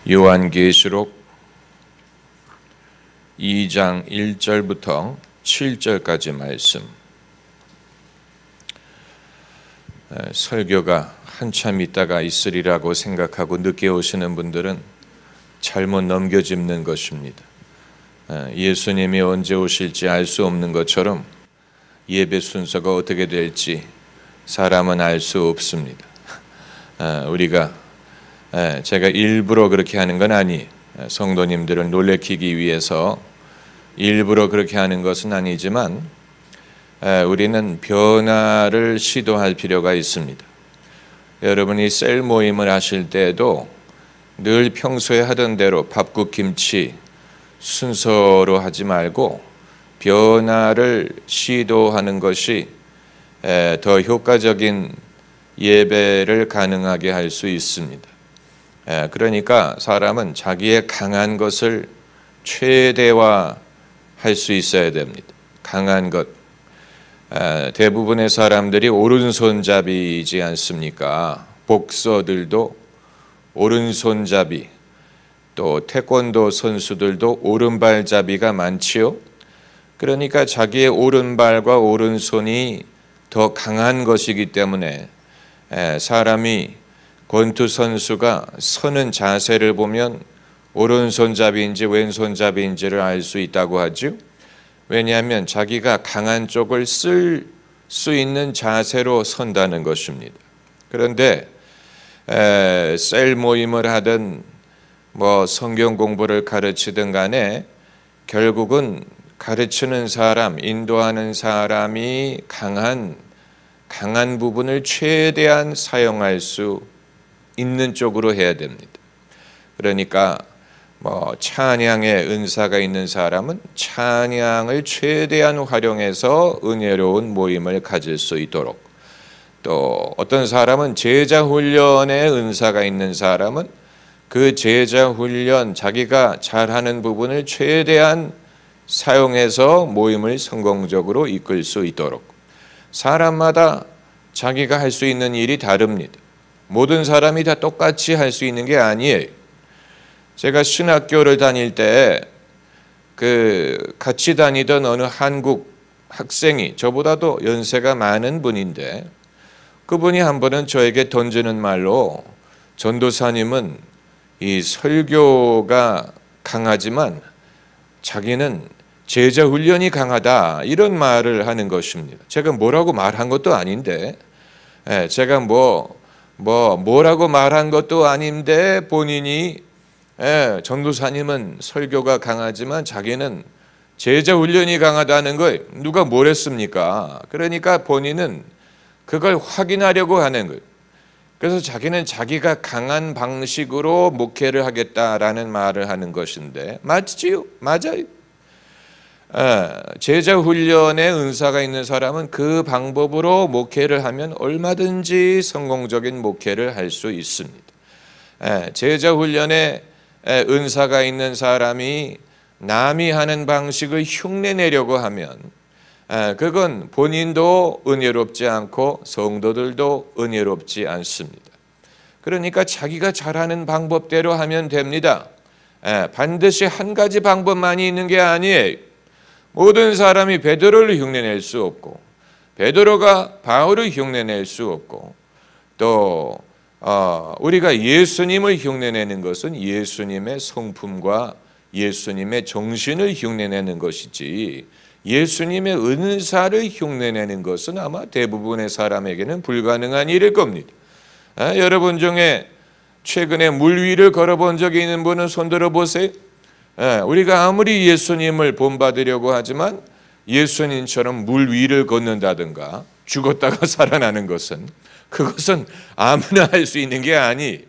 요한계시록 2장 1절부터 7절까지 말씀. 설교가 한참 있다가 있으리라고 생각하고 늦게 오시는 분들은 잘못 넘겨짚는 것입니다. 예수님이 언제 오실지 알 수 없는 것처럼 예배 순서가 어떻게 될지 사람은 알 수 없습니다. 제가 일부러 그렇게 하는 건 아니에요. 성도님들을 놀래키기 위해서 일부러 그렇게 하는 것은 아니지만 우리는 변화를 시도할 필요가 있습니다. 여러분이 셀 모임을 하실 때에도 늘 평소에 하던 대로 밥국 김치 순서로 하지 말고 변화를 시도하는 것이 더 효과적인 예배를 가능하게 할 수 있습니다. 그러니까 사람은 자기의 강한 것을 최대화할 수 있어야 됩니다. 강한 것. 대부분의 사람들이 오른손잡이지 않습니까? 복서들도 오른손잡이, 또 태권도 선수들도 오른발잡이가 많지요. 그러니까 자기의 오른발과 오른손이 더 강한 것이기 때문에 사람이 권투 선수가 서는 자세를 보면 오른손잡이인지 왼손잡이인지를 알 수 있다고 하죠. 왜냐하면 자기가 강한 쪽을 쓸 수 있는 자세로 선다는 것입니다. 그런데 셀 모임을 하든 성경 공부를 가르치든 간에 결국은 가르치는 사람, 인도하는 사람이 강한 부분을 최대한 사용할 수 있는 쪽으로 해야 됩니다. 그러니까 찬양의 은사가 있는 사람은 찬양을 최대한 활용해서 은혜로운 모임을 가질 수 있도록, 또 어떤 사람은 제자 훈련의 은사가 있는 사람은 그 제자 훈련, 자기가 잘하는 부분을 최대한 사용해서 모임을 성공적으로 이끌 수 있도록, 사람마다 자기가 할 수 있는 일이 다릅니다. 모든 사람이 다 똑같이 할 수 있는 게 아니에요. 제가 신학교를 다닐 때 같이 다니던 어느 한국 학생이, 저보다도 연세가 많은 분인데, 그분이 한 번은 저에게 던지는 말로 전도사님은 이 설교가 강하지만 자기는 제자 훈련이 강하다, 이런 말을 하는 것입니다. 제가 뭐라고 말한 것도 아닌데, 제가 뭐라고 말한 것도 아닌데 본인이 전도사님은 설교가 강하지만 자기는 제자 훈련이 강하다는 걸 누가 뭘 했습니까? 그러니까 본인은 그걸 확인하려고 하는 거예요. 그래서 자기는 자기가 강한 방식으로 목회를 하겠다라는 말을 하는 것인데, 맞지요? 맞아요. 제자 훈련에 은사가 있는 사람은 그 방법으로 목회를 하면 얼마든지 성공적인 목회를 할 수 있습니다. 제자 훈련에 은사가 있는 사람이 남이 하는 방식을 흉내내려고 하면 그건 본인도 은혜롭지 않고 성도들도 은혜롭지 않습니다. 그러니까 자기가 잘하는 방법대로 하면 됩니다. 반드시 한 가지 방법만이 있는 게 아니에요. 모든 사람이 베드로를 흉내낼 수 없고, 베드로가 바울을 흉내낼 수 없고, 또 우리가 예수님을 흉내내는 것은 예수님의 성품과 예수님의 정신을 흉내내는 것이지, 예수님의 은사를 흉내내는 것은 아마 대부분의 사람에게는 불가능한 일일 겁니다. 여러분 중에 최근에 물 위를 걸어본 적이 있는 분은 손들어 보세요. 우리가 아무리 예수님을 본받으려고 하지만 예수님처럼 물 위를 걷는다든가 죽었다가 살아나는 그것은 아무나 할 수 있는 게 아니에요.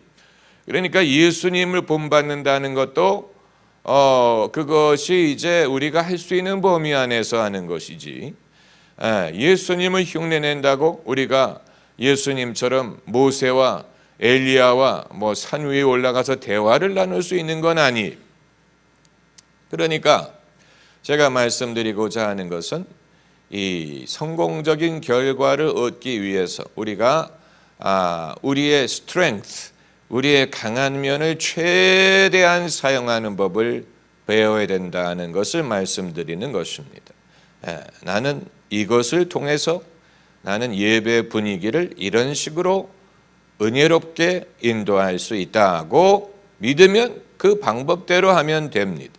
그러니까 예수님을 본받는다는 것도 그것이 이제 우리가 할 수 있는 범위 안에서 하는 것이지, 예수님을 흉내낸다고 우리가 예수님처럼 모세와 엘리야와 산 위에 올라가서 대화를 나눌 수 있는 건 아니에요. 그러니까 제가 말씀드리고자 하는 것은 이 성공적인 결과를 얻기 위해서 우리가 우리의 strength, 우리의 강한 면을 최대한 사용하는 법을 배워야 된다는 것을 말씀드리는 것입니다. 나는 이것을 통해서 나는 예배 분위기를 이런 식으로 은혜롭게 인도할 수 있다고 믿으면 그 방법대로 하면 됩니다.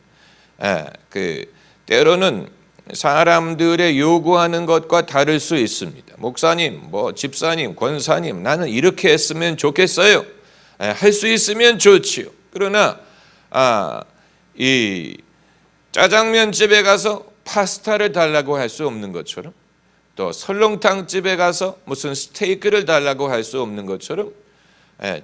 때로는 사람들의 요구하는 것과 다를 수 있습니다. 목사님, 집사님, 권사님, 나는 이렇게 했으면 좋겠어요. 할 수 있으면 좋지요. 그러나 이 짜장면 집에 가서 파스타를 달라고 할 수 없는 것처럼, 또 설렁탕 집에 가서 무슨 스테이크를 달라고 할 수 없는 것처럼,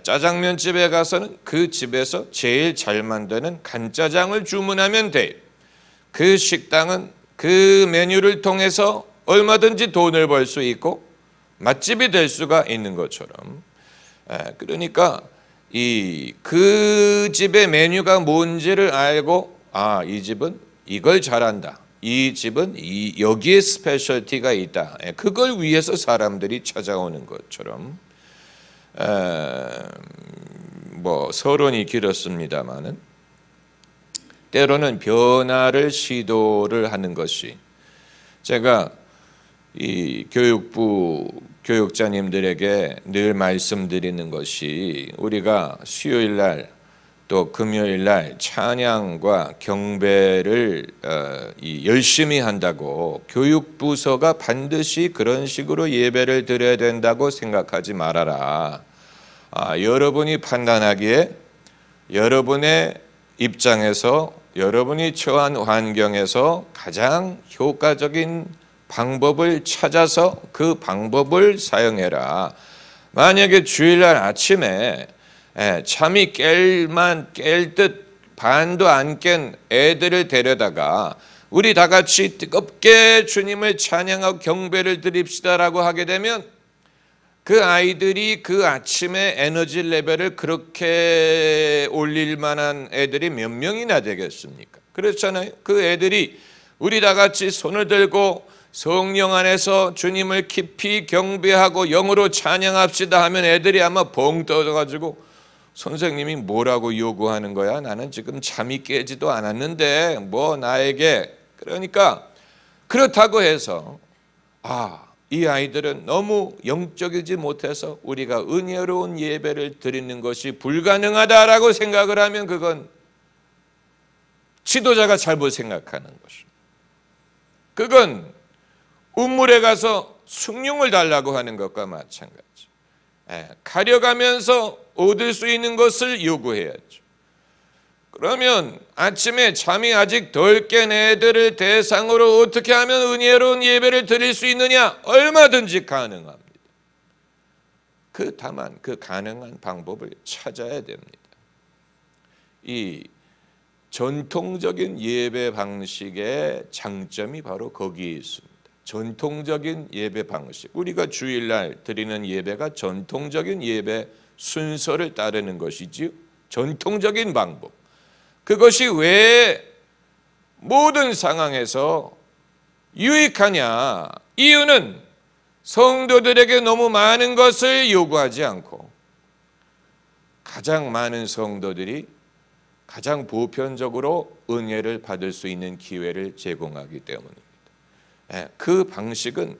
짜장면 집에 가서는 그 집에서 제일 잘 만드는 간짜장을 주문하면 돼요. 그 식당은 그 메뉴를 통해서 얼마든지 돈을 벌 수 있고 맛집이 될 수가 있는 것처럼, 그러니까 그 집의 메뉴가 뭔지를 알고 이 집은 이걸 잘한다, 이 집은 여기에 스페셜티가 있다, 그걸 위해서 사람들이 찾아오는 것처럼, 서론이 길었습니다마는 때로는 변화를 시도를 하는 것이, 제가 이 교육부 교육자님들에게 늘 말씀드리는 것이, 우리가 수요일 날 또 금요일 날 찬양과 경배를 열심히 한다고 교육부서가 반드시 그런 식으로 예배를 드려야 된다고 생각하지 말아라. 여러분이 판단하기에 여러분의 입장에서, 여러분이 처한 환경에서 가장 효과적인 방법을 찾아서 그 방법을 사용해라. 만약에 주일날 아침에 잠이 깰 듯 반도 안 깬 애들을 데려다가 우리 다 같이 뜨겁게 주님을 찬양하고 경배를 드립시다라고 하게 되면, 그 아이들이 그 아침에 에너지 레벨을 그렇게 올릴 만한 애들이 몇 명이나 되겠습니까? 그렇잖아요. 그 애들이 우리 다 같이 손을 들고 성령 안에서 주님을 깊이 경배하고 영으로 찬양합시다 하면 애들이 아마 벙 떠져가지고, 선생님이 뭐라고 요구하는 거야? 나는 지금 잠이 깨지도 않았는데 나에게. 그러니까 그렇다고 해서 이 아이들은 너무 영적이지 못해서 우리가 은혜로운 예배를 드리는 것이 불가능하다라고 생각을 하면 그건 지도자가 잘못 생각하는 것입니다. 그건 우물에 가서 숭늉을 달라고 하는 것과 마찬가지. 가려가면서 얻을 수 있는 것을 요구해야죠. 그러면 아침에 잠이 아직 덜 깬 애들을 대상으로 어떻게 하면 은혜로운 예배를 드릴 수 있느냐? 얼마든지 가능합니다. 다만 그 가능한 방법을 찾아야 됩니다. 이 전통적인 예배 방식의 장점이 바로 거기에 있습니다. 전통적인 예배 방식, 우리가 주일날 드리는 예배가 전통적인 예배 순서를 따르는 것이지요. 전통적인 방법. 그것이 왜 모든 상황에서 유익하냐? 이유는 성도들에게 너무 많은 것을 요구하지 않고 가장 많은 성도들이 가장 보편적으로 은혜를 받을 수 있는 기회를 제공하기 때문입니다. 그 방식은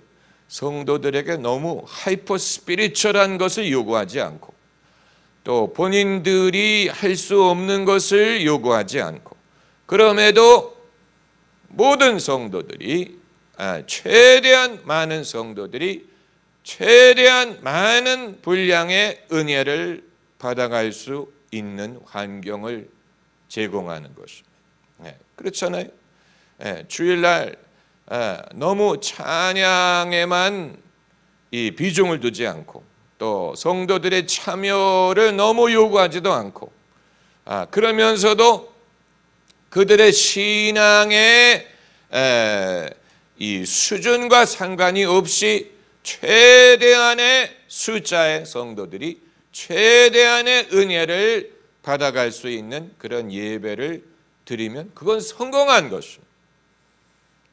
성도들에게 너무 하이퍼 스피리추얼한 것을 요구하지 않고, 또 본인들이 할 수 없는 것을 요구하지 않고, 그럼에도 모든 성도들이 최대한 많은 성도들이 최대한 많은 분량의 은혜를 받아갈 수 있는 환경을 제공하는 것입니다. 그렇잖아요. 주일날 너무 찬양에만 이 비중을 두지 않고, 또 성도들의 참여를 너무 요구하지도 않고, 그러면서도 그들의 신앙의 이 수준과 상관이 없이 최대한의 숫자의 성도들이 최대한의 은혜를 받아갈 수 있는 그런 예배를 드리면 그건 성공한 것입니다.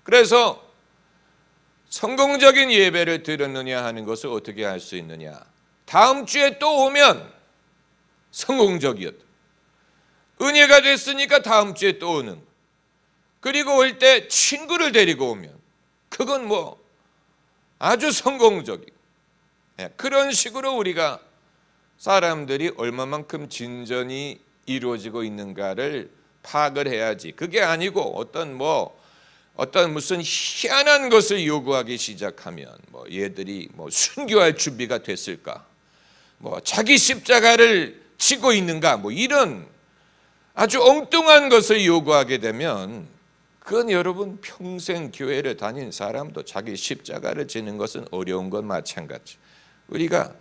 그래서 성공적인 예배를 드렸느냐 하는 것을 어떻게 할 수 있느냐? 다음 주에 또 오면 성공적이었다. 은혜가 됐으니까 다음 주에 또 오는. 그리고 올 때 친구를 데리고 오면 그건 뭐 아주 성공적인. 그런 식으로 우리가 사람들이 얼마만큼 진전이 이루어지고 있는가를 파악을 해야지. 그게 아니고 어떤 무슨 희한한 것을 요구하기 시작하면 얘들이 순교할 준비가 됐을까? 자기 십자가를 지고 있는가? 이런 아주 엉뚱한 것을 요구하게 되면 그건 여러분 평생 교회를 다닌 사람도 자기 십자가를 지는 것은 어려운 건 마찬가지. 우리가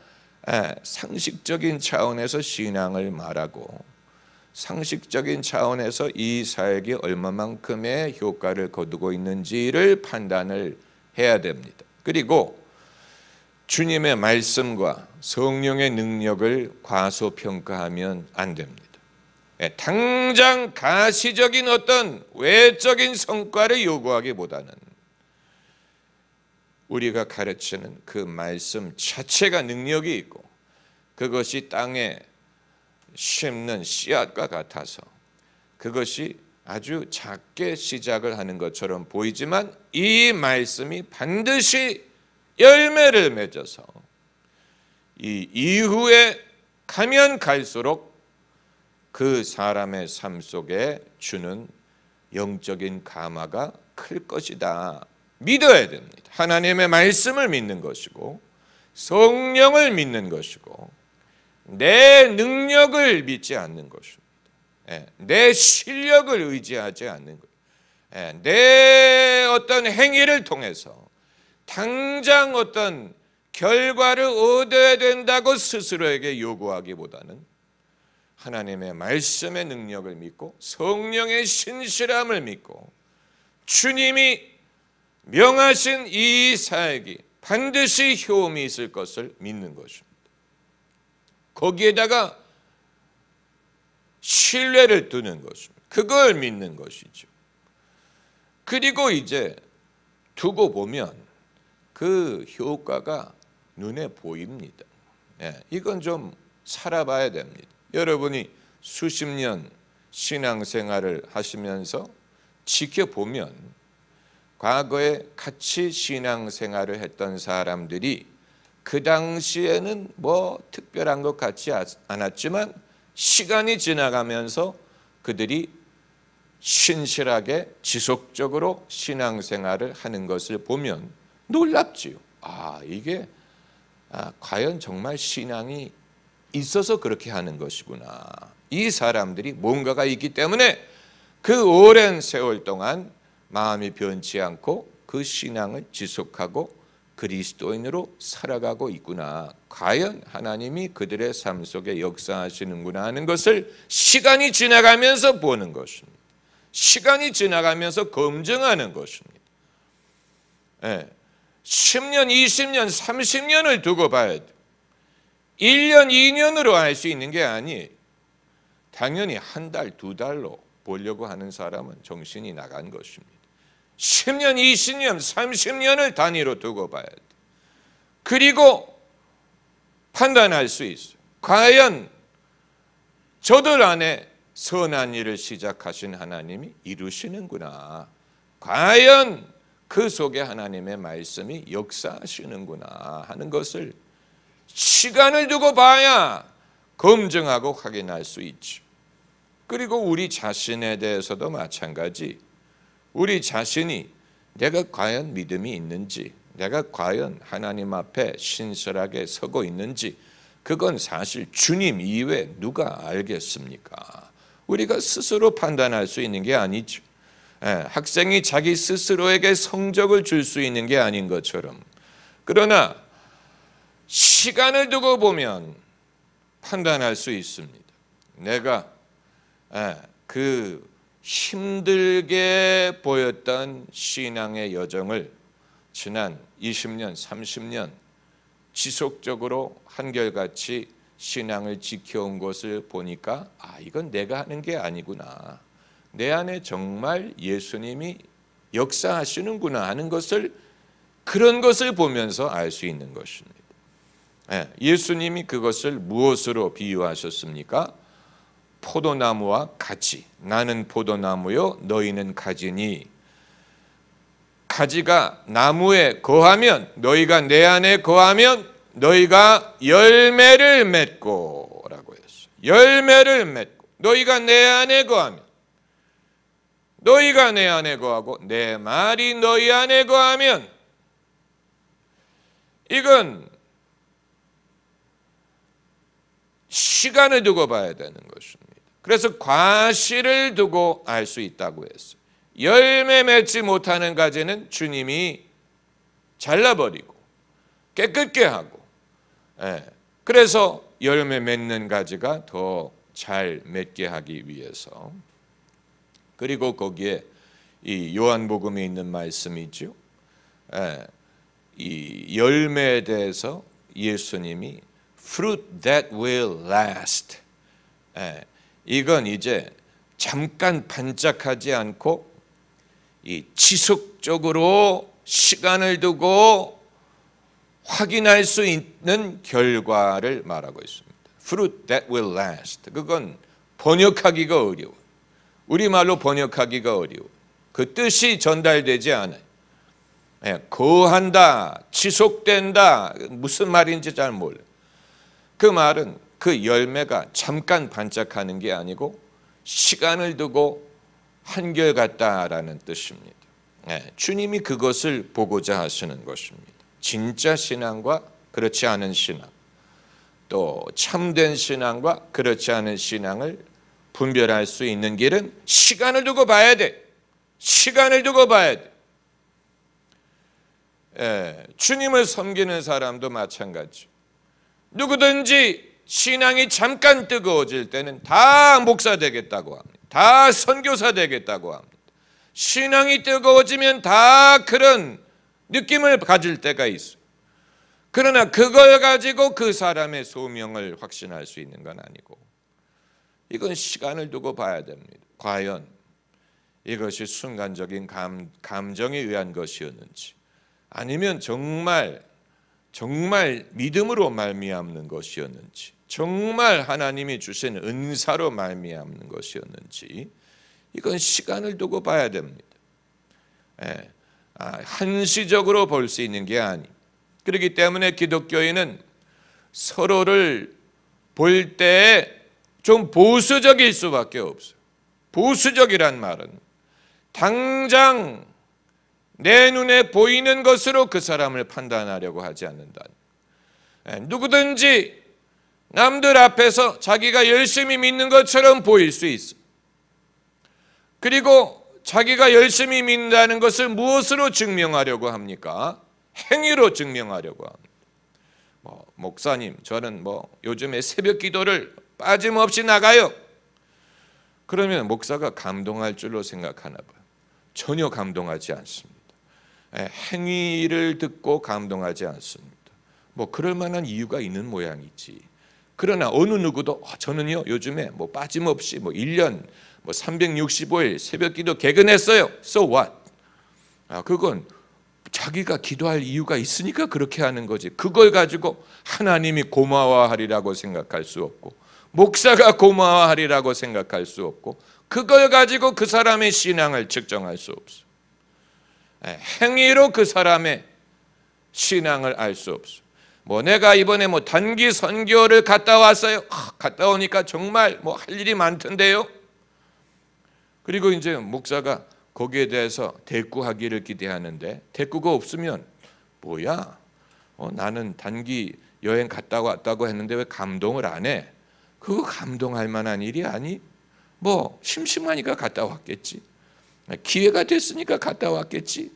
상식적인 차원에서 신앙을 말하고 상식적인 차원에서 이 사역이 얼마만큼의 효과를 거두고 있는지를 판단을 해야 됩니다. 그리고 주님의 말씀과 성령의 능력을 과소평가하면 안 됩니다. 당장 가시적인 어떤 외적인 성과를 요구하기보다는 우리가 가르치는 그 말씀 자체가 능력이 있고 그것이 땅에 심는 씨앗과 같아서 그것이 아주 작게 시작을 하는 것처럼 보이지만 이 말씀이 반드시 열매를 맺어서 이 이후에 가면 갈수록 그 사람의 삶 속에 주는 영적인 감화가 클 것이다. 믿어야 됩니다. 하나님의 말씀을 믿는 것이고 성령을 믿는 것이고 내 능력을 믿지 않는 것입니다. 내 실력을 의지하지 않는 것. 내 어떤 행위를 통해서 당장 어떤 결과를 얻어야 된다고 스스로에게 요구하기보다는 하나님의 말씀의 능력을 믿고 성령의 신실함을 믿고 주님이 명하신 이 사역이 반드시 효험이 있을 것을 믿는 것입니다. 거기에다가 신뢰를 두는 것입니다. 그걸 믿는 것이죠. 그리고 이제 두고 보면 그 효과가 눈에 보입니다. 이건 좀 살아봐야 됩니다. 여러분이 수십 년 신앙생활을 하시면서 지켜보면 과거에 같이 신앙생활을 했던 사람들이 그 당시에는 특별한 것 같지 않았지만 시간이 지나가면서 그들이 신실하게 지속적으로 신앙생활을 하는 것을 보면 놀랍지요. 이게 과연 정말 신앙이 있어서 그렇게 하는 것이구나. 이 사람들이 뭔가가 있기 때문에 그 오랜 세월 동안 마음이 변치 않고 그 신앙을 지속하고 그리스도인으로 살아가고 있구나. 과연 하나님이 그들의 삶 속에 역사하시는구나 하는 것을 시간이 지나가면서 보는 것입니다. 시간이 지나가면서 검증하는 것입니다. 10년, 20년, 30년을 두고 봐야 돼요. 1년, 2년으로 알 수 있는 게 아니에요. 당연히 한 달, 두 달로 보려고 하는 사람은 정신이 나간 것입니다. 10년, 20년, 30년을 단위로 두고 봐야 돼. 그리고 판단할 수 있어요. 과연 저들 안에 선한 일을 시작하신 하나님이 이루시는구나. 과연 그 속에 하나님의 말씀이 역사하시는구나 하는 것을 시간을 두고 봐야 검증하고 확인할 수 있죠. 그리고 우리 자신에 대해서도 마찬가지. 우리 자신이 내가 과연 믿음이 있는지, 내가 과연 하나님 앞에 신실하게 서고 있는지, 그건 사실 주님 이외에 누가 알겠습니까? 우리가 스스로 판단할 수 있는 게 아니죠. 학생이 자기 스스로에게 성적을 줄 수 있는 게 아닌 것처럼. 그러나 시간을 두고 보면 판단할 수 있습니다. 내가 그 힘들게 보였던 신앙의 여정을 지난 20년, 30년 지속적으로 한결같이 신앙을 지켜온 것을 보니까 이건 내가 하는 게 아니구나. 내 안에 정말 예수님이 역사하시는구나 하는 것을, 그런 것을 보면서 알 수 있는 것입니다. 예수님이 그것을 무엇으로 비유하셨습니까? 포도나무와 같이. 나는 포도나무요 너희는 가지니 가지가 나무에 거하면 너희가 내 안에 거하면 너희가 열매를 맺고 라고 했어요. 열매를 맺고 너희가 내 안에 거하면 너희가 내 안에 거하고 내 말이 너희 안에 거하면 이건 시간을 두고 봐야 되는 것입니다. 그래서 과실을 두고 알 수 있다고 했어요. 열매 맺지 못하는 가지는 주님이 잘라버리고 깨끗게 하고 그래서 열매 맺는 가지가 더 잘 맺게 하기 위해서. 그리고 거기에 이 요한복음에 있는 말씀이죠. 이 열매에 대해서 예수님이 fruit that will last. 이건 이제 잠깐 반짝하지 않고 이 지속적으로 시간을 두고 확인할 수 있는 결과를 말하고 있습니다. Fruit that will last. 그건 번역하기가 어려워. 우리말로 번역하기가 어려워. 그 뜻이 전달되지 않아요. 거한다, 지속된다, 무슨 말인지 잘 몰라요. 그 말은 그 열매가 잠깐 반짝하는 게 아니고 시간을 두고 한결같다라는 뜻입니다. 주님이 그것을 보고자 하시는 것입니다. 진짜 신앙과 그렇지 않은 신앙, 또 참된 신앙과 그렇지 않은 신앙을 분별할 수 있는 길은 시간을 두고 봐야 돼. 시간을 두고 봐야 돼. 주님을 섬기는 사람도 마찬가지. 누구든지 신앙이 잠깐 뜨거워질 때는 다 목사 되겠다고 합니다. 다 선교사 되겠다고 합니다. 신앙이 뜨거워지면 다 그런 느낌을 가질 때가 있어요. 그러나 그걸 가지고 그 사람의 소명을 확신할 수 있는 건 아니고 이건 시간을 두고 봐야 됩니다. 과연 이것이 순간적인 감정에 의한 것이었는지 아니면 정말 믿음으로 말미암는 것이었는지 정말 하나님이 주신 은사로 말미암는 것이었는지 이건 시간을 두고 봐야 됩니다. 한시적으로 볼 수 있는 게 아니. 그렇기 때문에 기독교인은 서로를 볼 때 좀 보수적일 수밖에 없어요. 보수적이란 말은 당장 내 눈에 보이는 것으로 그 사람을 판단하려고 하지 않는다. 누구든지 남들 앞에서 자기가 열심히 믿는 것처럼 보일 수 있어. 그리고 자기가 열심히 믿는다는 것을 무엇으로 증명하려고 합니까? 행위로 증명하려고 합니다. 목사님, 저는 요즘에 새벽 기도를 빠짐없이 나가요. 그러면 목사가 감동할 줄로 생각하나 봐요. 전혀 감동하지 않습니다. 행위를 듣고 감동하지 않습니다. 그럴 만한 이유가 있는 모양이지. 그러나 어느 누구도 저는요 요즘에 빠짐없이 1년 365일 새벽 기도 개근했어요. So what? 그건 자기가 기도할 이유가 있으니까 그렇게 하는 거지. 그걸 가지고 하나님이 고마워하리라고 생각할 수 없고 목사가 고마워하리라고 생각할 수 없고 그걸 가지고 그 사람의 신앙을 측정할 수 없어. 행위로 그 사람의 신앙을 알 수 없어. 내가 이번에 단기 선교를 갔다 왔어요. 갔다 오니까 정말 할 일이 많던데요. 그리고 이제 목사가 거기에 대해서 대꾸하기를 기대하는데 대꾸가 없으면 뭐야? 나는 단기 여행 갔다 왔다고 했는데 왜 감동을 안 해? 그거 감동할 만한 일이 아니? 심심하니까 갔다 왔겠지. 기회가 됐으니까 갔다 왔겠지.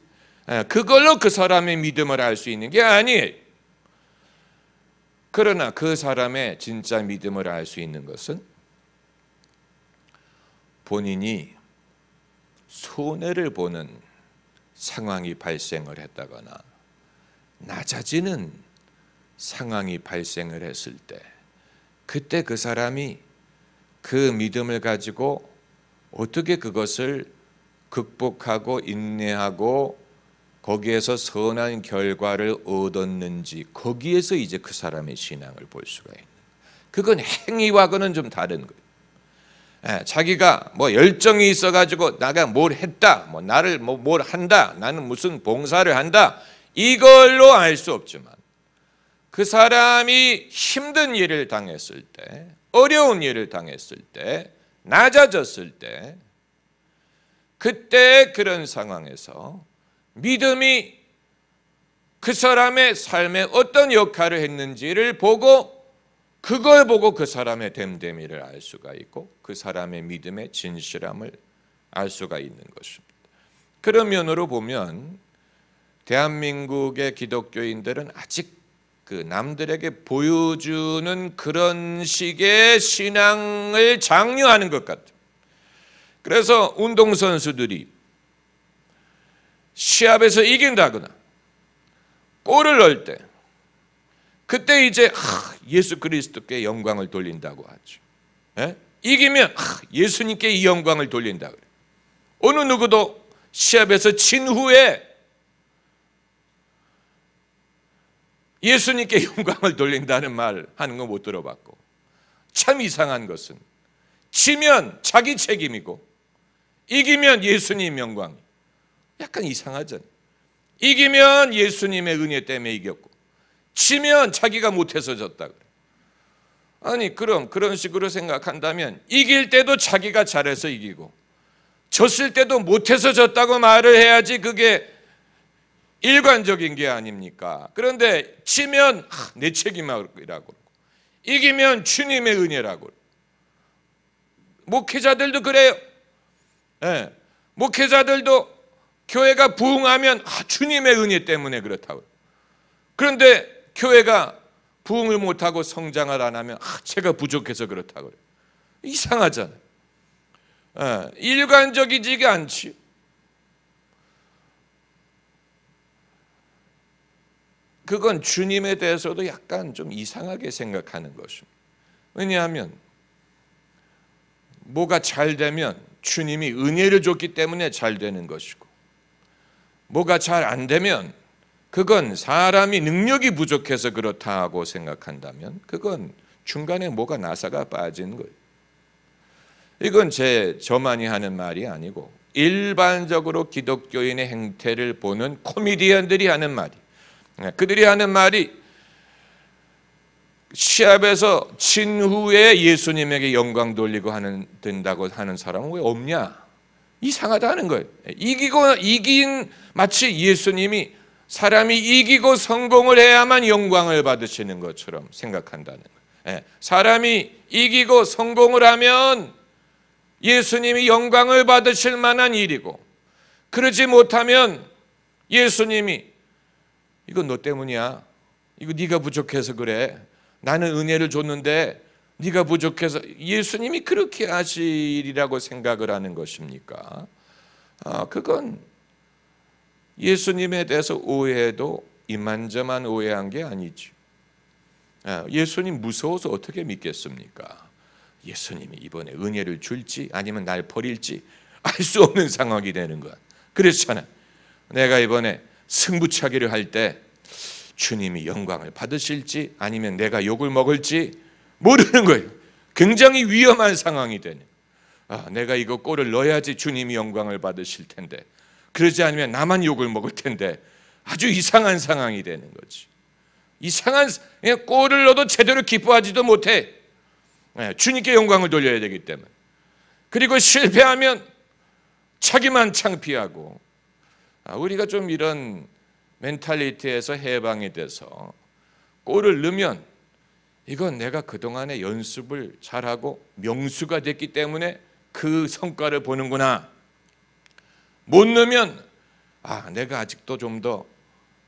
그걸로 그 사람의 믿음을 알 수 있는 게 아니에요. 그러나 그 사람의 진짜 믿음을 알 수 있는 것은 본인이 손해를 보는 상황이 발생을 했다거나 낮아지는 상황이 발생을 했을 때 그때 그 사람이 그 믿음을 가지고 어떻게 그것을 극복하고 인내하고 거기에서 선한 결과를 얻었는지, 거기에서 이제 그 사람의 신앙을 볼 수가 있는. 그건 행위와는 좀 다른 거예요. 자기가 뭐 열정이 있어가지고 내가 뭘 했다, 뭐 나를 뭘 한다, 나는 무슨 봉사를 한다, 이걸로 알 수 없지만 그 사람이 힘든 일을 당했을 때, 어려운 일을 당했을 때, 낮아졌을 때, 그때 그런 상황에서 믿음이 그 사람의 삶에 어떤 역할을 했는지를 보고, 그걸 보고 그 사람의 됨됨이를 알 수가 있고 그 사람의 믿음의 진실함을 알 수가 있는 것입니다. 그런 면으로 보면 대한민국의 기독교인들은 아직 그 남들에게 보여주는 그런 식의 신앙을 장려하는 것 같아요. 그래서 운동선수들이 시합에서 이긴다거나 골을 넣을 때 그때 이제 예수 그리스도께 영광을 돌린다고 하죠. 이기면 예수님께 이 영광을 돌린다 그래요. 어느 누구도 시합에서 진 후에 예수님께 영광을 돌린다는 말 하는 거 못 들어봤고, 참 이상한 것은 지면 자기 책임이고 이기면 예수님 영광. 약간 이상하잖아요. 이기면 예수님의 은혜 때문에 이겼고 지면 자기가 못해서 졌다 그래. 아니 그럼 그런 식으로 생각한다면 이길 때도 자기가 잘해서 이기고 졌을 때도 못해서 졌다고 말을 해야지 그게 일관적인 게 아닙니까? 그런데 지면 내 책임이라고, 이기면 주님의 은혜라고. 목회자들도 그래요. 목회자들도 교회가 부흥하면 주님의 은혜 때문에 그렇다고. 그런데 교회가 부흥을 못하고 성장을 안 하면 제가 부족해서 그렇다고 그래요. 이상하잖아요. 일관적이지가 않지. 그건 주님에 대해서도 약간 좀 이상하게 생각하는 것입니다. 왜냐하면 뭐가 잘 되면 주님이 은혜를 줬기 때문에 잘 되는 것이고, 뭐가 잘 안 되면 그건 사람이 능력이 부족해서 그렇다고 생각한다면 그건 중간에 뭐가 나사가 빠진 거예요. 이건 저만이 하는 말이 아니고 일반적으로 기독교인의 행태를 보는 코미디언들이 하는 말이, 그들이 하는 말이 시합에서 진 후에 예수님에게 영광 돌리고 된다고 하는 사람은 왜 없냐? 이상하다는 거예요. 이긴 마치 예수님이 사람이 이기고 성공을 해야만 영광을 받으시는 것처럼 생각한다는 거예요. 사람이 이기고 성공을 하면 예수님이 영광을 받으실 만한 일이고, 그러지 못하면 예수님이 이거 너 때문이야, 이거 네가 부족해서 그래, 나는 은혜를 줬는데 네가 부족해서, 예수님이 그렇게 하시리라고 생각을 하는 것입니까? 그건 예수님에 대해서 오해도 이만저만 오해한 게 아니지. 예수님 무서워서 어떻게 믿겠습니까? 예수님이 이번에 은혜를 줄지 아니면 날 버릴지 알 수 없는 상황이 되는 거야. 그렇잖아. 내가 이번에 승부차기를 할 때 주님이 영광을 받으실지 아니면 내가 욕을 먹을지 모르는 거예요. 굉장히 위험한 상황이 되는. 내가 이거 골을 넣어야지 주님이 영광을 받으실 텐데, 그러지 않으면 나만 욕을 먹을 텐데, 아주 이상한 상황이 되는 거지. 이상한, 그냥 골을 넣어도 제대로 기뻐하지도 못해. 주님께 영광을 돌려야 되기 때문에. 그리고 실패하면 자기만 창피하고. 우리가 좀 이런 멘탈리티에서 해방이 돼서 골을 넣으면 이건 내가 그동안의 연습을 잘하고 명수가 됐기 때문에 그 성과를 보는구나. 못 넣으면 내가 아직도 좀 더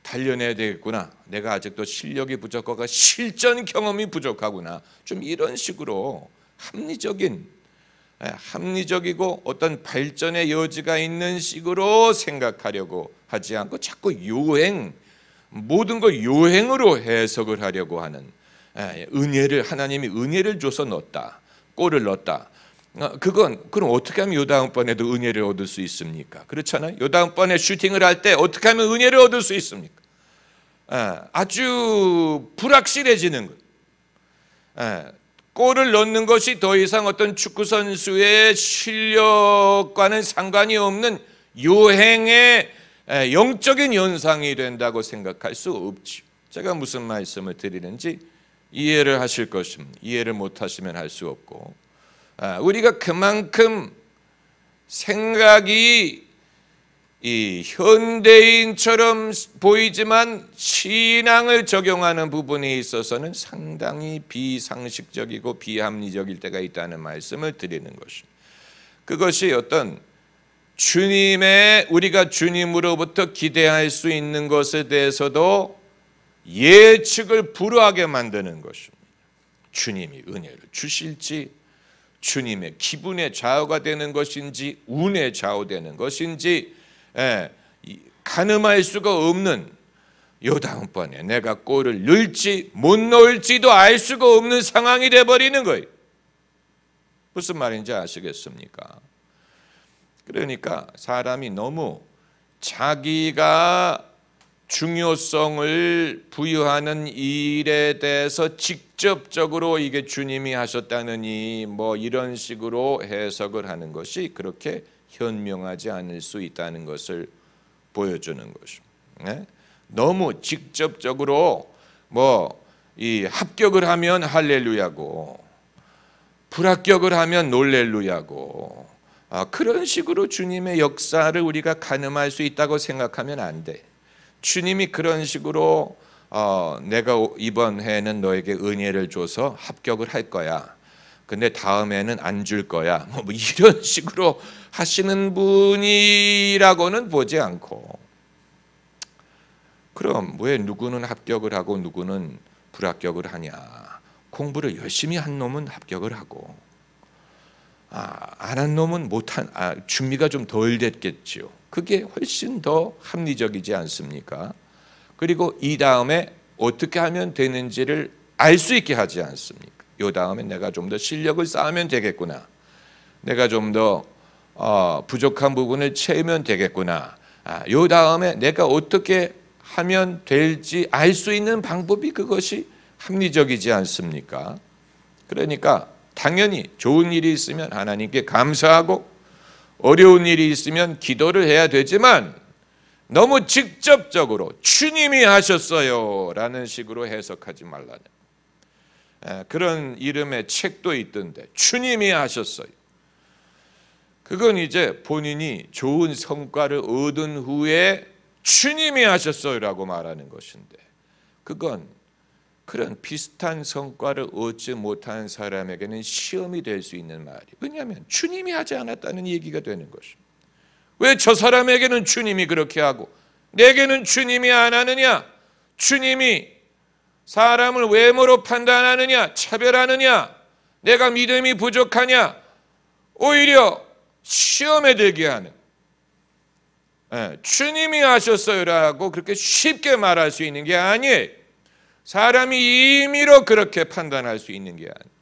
단련해야 되겠구나, 내가 아직도 실력이 부족하고 실전 경험이 부족하구나. 좀 이런 식으로 합리적이고 어떤 발전의 여지가 있는 식으로 생각하려고 하지 않고 자꾸 모든 걸 요행으로 해석을 하려고 하는, 하나님이 은혜를 줘서 넣었다, 골을 넣었다, 그럼 어떻게 하면 요 다음번에도 은혜를 얻을 수 있습니까? 그렇잖아요. 요 다음번에 슈팅을 할 때 어떻게 하면 은혜를 얻을 수 있습니까? 아주 불확실해지는 것. 골을 넣는 것이 더 이상 어떤 축구 선수의 실력과는 상관이 없는 요행의 영적인 현상이 된다고 생각할 수 없죠. 제가 무슨 말씀을 드리는지 이해를 하실 것입니다. 이해를 못하시면 할 수 없고, 우리가 그만큼 생각이 이 현대인처럼 보이지만 신앙을 적용하는 부분에 있어서는 상당히 비상식적이고 비합리적일 때가 있다는 말씀을 드리는 것입니다. 그것이 어떤 우리가 주님으로부터 기대할 수 있는 것에 대해서도 예측을 불허하게 만드는 것입니다. 주님이 은혜를 주실지, 주님의 기분에 좌우가 되는 것인지, 운에 좌우되는 것인지, 가늠할 수가 없는, 요 다음번에 내가 골을 넣을지 못 넣을지도 알 수가 없는 상황이 돼버리는 거예요. 무슨 말인지 아시겠습니까? 그러니까 사람이 너무 자기가 중요성을 부여하는 일에 대해서 직접적으로 이게 주님이 하셨다느니 뭐 이런 식으로 해석을 하는 것이 그렇게 현명하지 않을 수 있다는 것을 보여주는 것입니다. 너무 직접적으로 이 합격을 하면 할렐루야고 불합격을 하면 놀렐루야고 그런 식으로 주님의 역사를 우리가 가늠할 수 있다고 생각하면 안 돼. 주님이 그런 식으로 내가 이번 해는 너에게 은혜를 줘서 합격을 할 거야. 근데 다음에는 안 줄 거야. 뭐 이런 식으로 하시는 분이라고는 보지 않고, 그럼 왜 누구는 합격을 하고 누구는 불합격을 하냐? 공부를 열심히 한 놈은 합격을 하고 안 한 놈은 못한 준비가 좀 덜 됐겠지요. 그게 훨씬 더 합리적이지 않습니까? 그리고 이 다음에 어떻게 하면 되는지를 알 수 있게 하지 않습니까? 이 다음에 내가 좀 더 실력을 쌓으면 되겠구나. 내가 좀 더 부족한 부분을 채우면 되겠구나. 이 다음에 내가 어떻게 하면 될지 알 수 있는 방법이 그것이 합리적이지 않습니까? 그러니까 당연히 좋은 일이 있으면 하나님께 감사하고 어려운 일이 있으면 기도를 해야 되지만 너무 직접적으로 주님이 하셨어요 라는 식으로 해석하지 말라는 그런 이름의 책도 있던데, 주님이 하셨어요. 그건 이제 본인이 좋은 성과를 얻은 후에 주님이 하셨어요 라고 말하는 것인데, 그건 그런 비슷한 성과를 얻지 못한 사람에게는 시험이 될 수 있는 말이에요. 왜냐하면 주님이 하지 않았다는 얘기가 되는 것입니다. 왜 저 사람에게는 주님이 그렇게 하고 내게는 주님이 안 하느냐? 주님이 사람을 외모로 판단하느냐? 차별하느냐? 내가 믿음이 부족하냐? 오히려 시험에 들게 하는, 주님이 하셨어요라고 그렇게 쉽게 말할 수 있는 게 아니에요. 사람이 임의로 그렇게 판단할 수 있는 게 아니에요.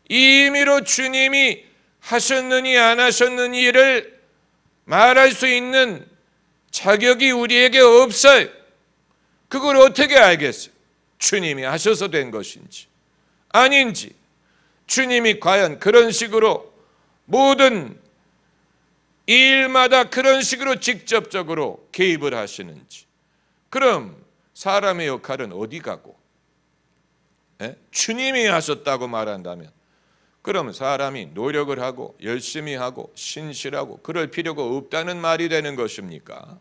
임의로 주님이 하셨느니 안 하셨느니를 말할 수 있는 자격이 우리에게 없어요. 그걸 어떻게 알겠어요? 주님이 하셔서 된 것인지 아닌지, 주님이 과연 그런 식으로 모든 일마다 그런 식으로 직접적으로 개입을 하시는지. 그럼 사람의 역할은 어디 가고, 주님이 하셨다고 말한다면 그럼 사람이 노력을 하고 열심히 하고 신실하고 그럴 필요가 없다는 말이 되는 것입니까?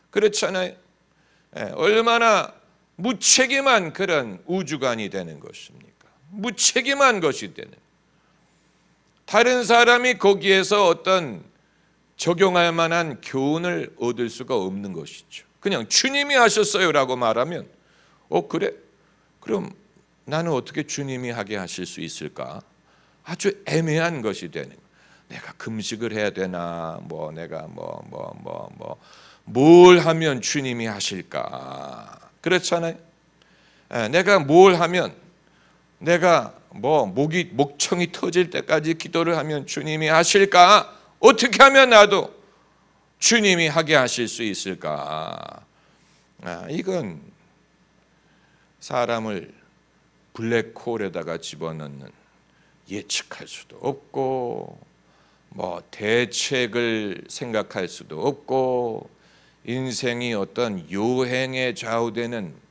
그렇잖아요. 얼마나 무책임한 그런 우주관이 되는 것입니까? 무책임한 것이 되는, 다른 사람이 거기에서 어떤 적용할 만한 교훈을 얻을 수가 없는 것이죠. 그냥 주님이 하셨어요 라고 말하면 그래? 그럼 나는 어떻게 주님이 하게 하실 수 있을까? 아주 애매한 것이 되는, 내가 금식을 해야 되나, 내가 뭘 하면 주님이 하실까? 그렇잖아요. 내가 뭘 하면, 내가 목청이 터질 때까지 기도를 하면 주님이 하실까? 어떻게 하면 나도 주님이 하게 하실 수 있을까? 이건 사람을 블랙홀에다가 집어넣는, 예측할 수도 없고 대책을 생각할 수도 없고, 인생이 어떤 요행에 좌우되는,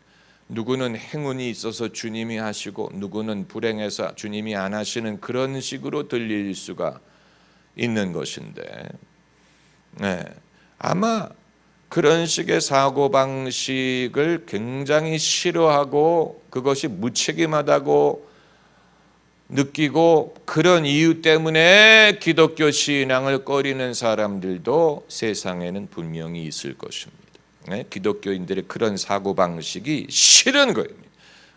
누구는 행운이 있어서 주님이 하시고 누구는 불행해서 주님이 안 하시는 그런 식으로 들릴 수가 있는 것인데, 아마 그런 식의 사고방식을 굉장히 싫어하고 그것이 무책임하다고 느끼고 그런 이유 때문에 기독교 신앙을 꺼리는 사람들도 세상에는 분명히 있을 것입니다. 기독교인들의 그런 사고방식이 싫은 거예요.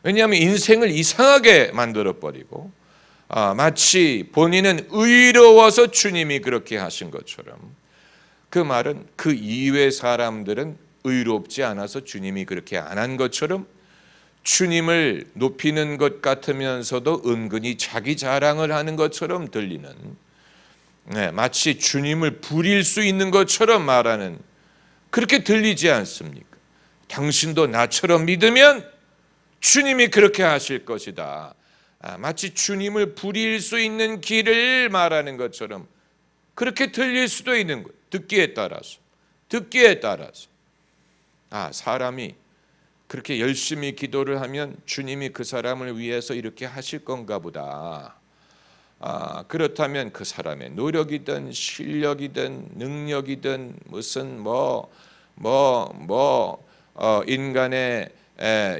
왜냐하면 인생을 이상하게 만들어버리고 마치 본인은 의로워서 주님이 그렇게 하신 것처럼, 그 말은 그 이외 사람들은 의롭지 않아서 주님이 그렇게 안 한 것처럼 주님을 높이는 것 같으면서도 은근히 자기 자랑을 하는 것처럼 들리는, 마치 주님을 부릴 수 있는 것처럼 말하는, 그렇게 들리지 않습니까? 당신도 나처럼 믿으면 주님이 그렇게 하실 것이다. 마치 주님을 부릴 수 있는 길을 말하는 것처럼 그렇게 들릴 수도 있는 거예요. 듣기에 따라서 사람이 그렇게 열심히 기도를 하면 주님이 그 사람을 위해서 이렇게 하실 건가 보다. 그렇다면 그 사람의 노력이든 실력이든 능력이든 무슨 인간의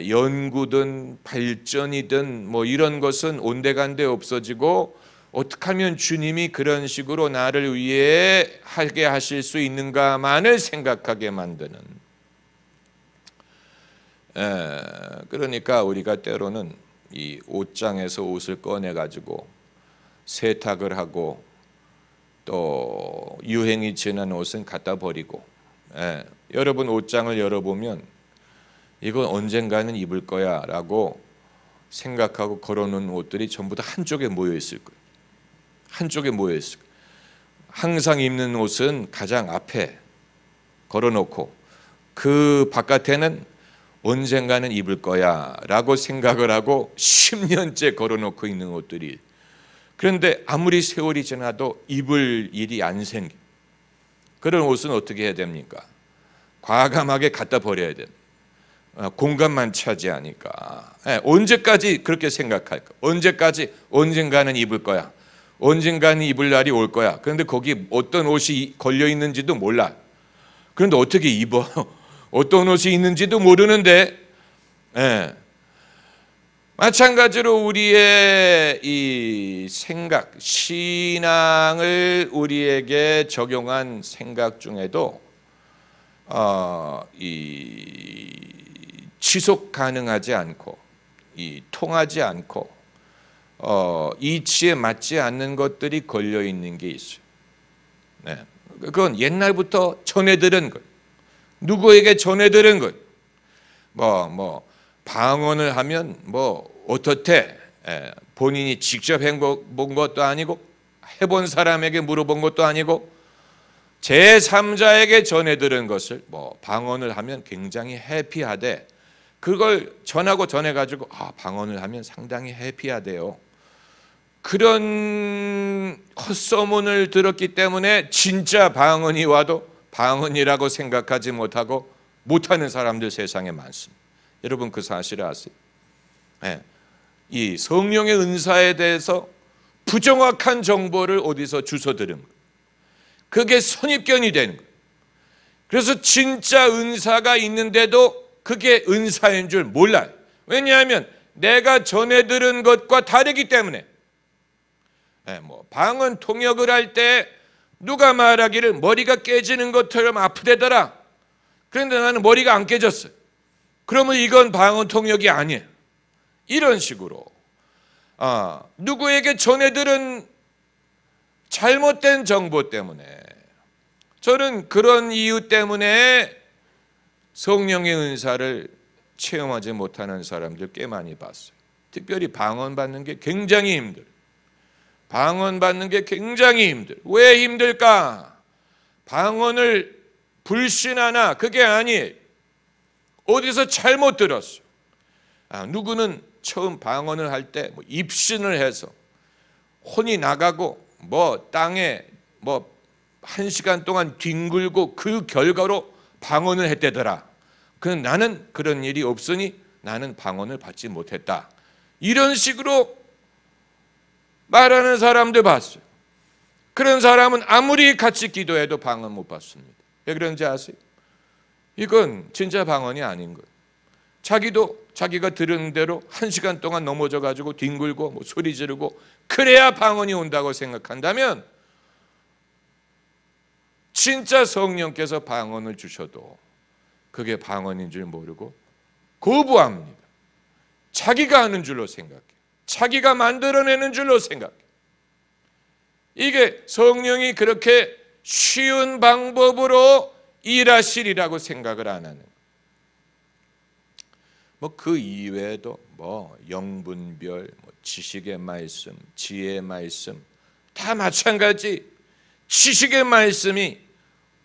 연구든 발전이든 이런 것은 온데간데 없어지고, 어떻게 하면 주님이 그런 식으로 나를 위해 하게 하실 수 있는가만을 생각하게 만드는, 그러니까 우리가 때로는 이 옷장에서 옷을 꺼내 가지고 세탁을 하고 또 유행이 지난 옷은 갖다 버리고, 여러분 옷장을 열어보면 이건 언젠가는 입을 거야 라고 생각하고 걸어놓은 옷들이 전부 다 한쪽에 모여 있을 거예요. 항상 입는 옷은 가장 앞에 걸어놓고 그 바깥에는 언젠가는 입을 거야 라고 생각을 하고 10년째 걸어놓고 있는 옷들이, 그런데 아무리 세월이 지나도 입을 일이 안 생겨. 그런 옷은 어떻게 해야 됩니까? 과감하게 갖다 버려야 됩니다. 공간만 차지하니까. 언제까지 그렇게 생각할까? 언젠가는 입을 거야. 언젠가는 입을 날이 올 거야. 그런데 거기 어떤 옷이 걸려 있는지도 몰라. 그런데 어떻게 입어? 어떤 옷이 있는지도 모르는데, 마찬가지로 우리의 이 생각, 신앙을 우리에게 적용한 생각 중에도 이 지속 가능하지 않고, 이 통하지 않고, 이치에 맞지 않는 것들이 걸려 있는 게 있어요. 그건 옛날부터 전해 들은 것, 누구에게 전해 들은 것, 방언을 하면 어떻대, 본인이 직접 해본 것도 아니고 해본 사람에게 물어본 것도 아니고 제3자에게 전해 들은 것을 방언을 하면 굉장히 해피하대. 그걸 전해가지고 방언을 하면 상당히 해피하대요. 그런 헛소문을 들었기 때문에 진짜 방언이 와도 방언이라고 생각하지 못하는 사람들 세상에 많습니다. 여러분 그 사실을 아세요? 이 성령의 은사에 대해서 부정확한 정보를 어디서 주워 들은 거예요. 그게 선입견이 되는 거예요. 그래서 진짜 은사가 있는데도 그게 은사인 줄 몰라요. 왜냐하면 내가 전해 들은 것과 다르기 때문에. 방언 통역을 할 때 누가 말하기를 머리가 깨지는 것처럼 아프대더라. 그런데 나는 머리가 안 깨졌어요. 그러면 이건 방언 통역이 아니에요. 이런 식으로 누구에게 전해 들은 잘못된 정보 때문에, 저는 그런 이유 때문에 성령의 은사를 체험하지 못하는 사람들 꽤 많이 봤어요. 특별히 방언받는 게 굉장히 힘들. 방언받는 게 굉장히 힘들. 왜 힘들까? 방언을 불신하나 그게 아니에요. 어디서 잘못 들었어. 누구는 처음 방언을 할 때 입신을 해서 혼이 나가고 땅에 1시간 동안 뒹굴고 그 결과로 방언을 했대더라. 그는 나는 그런 일이 없으니 나는 방언을 받지 못했다. 이런 식으로 말하는 사람들 봤어요. 그런 사람은 아무리 같이 기도해도 방언 못 받습니다. 왜 그런지 아세요? 이건 진짜 방언이 아닌 거예요. 자기도 자기가 들은 대로 1시간 동안 넘어져 가지고 뒹굴고 소리 지르고 그래야 방언이 온다고 생각한다면 진짜 성령께서 방언을 주셔도 그게 방언인 줄 모르고 거부합니다. 자기가 하는 줄로 생각해. 자기가 만들어내는 줄로 생각해. 이게 성령이 그렇게 쉬운 방법으로 일하시리라고 생각을 안 하는. 그 이외에도 영분별, 지식의 말씀, 지혜의 말씀 다 마찬가지. 지식의 말씀이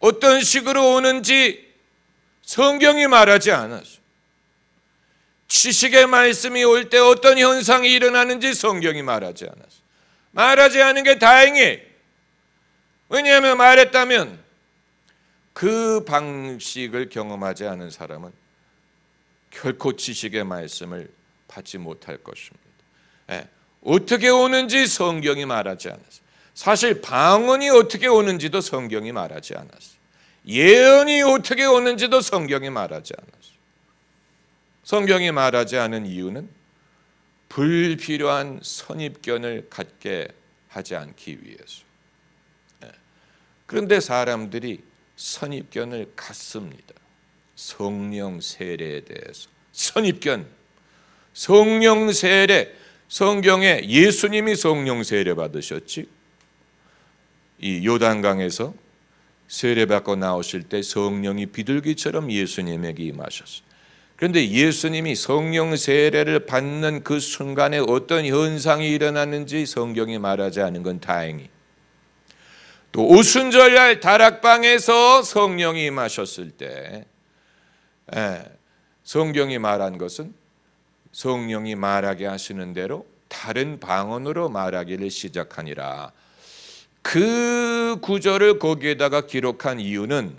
어떤 식으로 오는지 성경이 말하지 않았어요. 지식의 말씀이 올 때 어떤 현상이 일어나는지 성경이 말하지 않았어요. 말하지 않은 게 다행이에요. 왜냐하면 말했다면 그 방식을 경험하지 않은 사람은 결코 지식의 말씀을 받지 못할 것입니다. 어떻게 오는지 성경이 말하지 않았어요. 사실 방언이 어떻게 오는지도 성경이 말하지 않았어요. 예언이 어떻게 오는지도 성경이 말하지 않았어요. 성경이 말하지 않은 이유는 불필요한 선입견을 갖게 하지 않기 위해서. 그런데 사람들이 선입견을 갖습니다. 성령 세례에 대해서. 선입견, 성령 세례. 성경에 예수님이 성령 세례 받으셨지. 이 요단강에서 세례받고 나오실 때 성령이 비둘기처럼 예수님에게 임하셨어요. 그런데 예수님이 성령 세례를 받는 그 순간에 어떤 현상이 일어났는지 성경이 말하지 않은 건 다행히. 또 오순절날 다락방에서 성령이 임하셨을 때 성경이 말한 것은 성령이 말하게 하시는 대로 다른 방언으로 말하기를 시작하니라. 그 구절을 거기에다가 기록한 이유는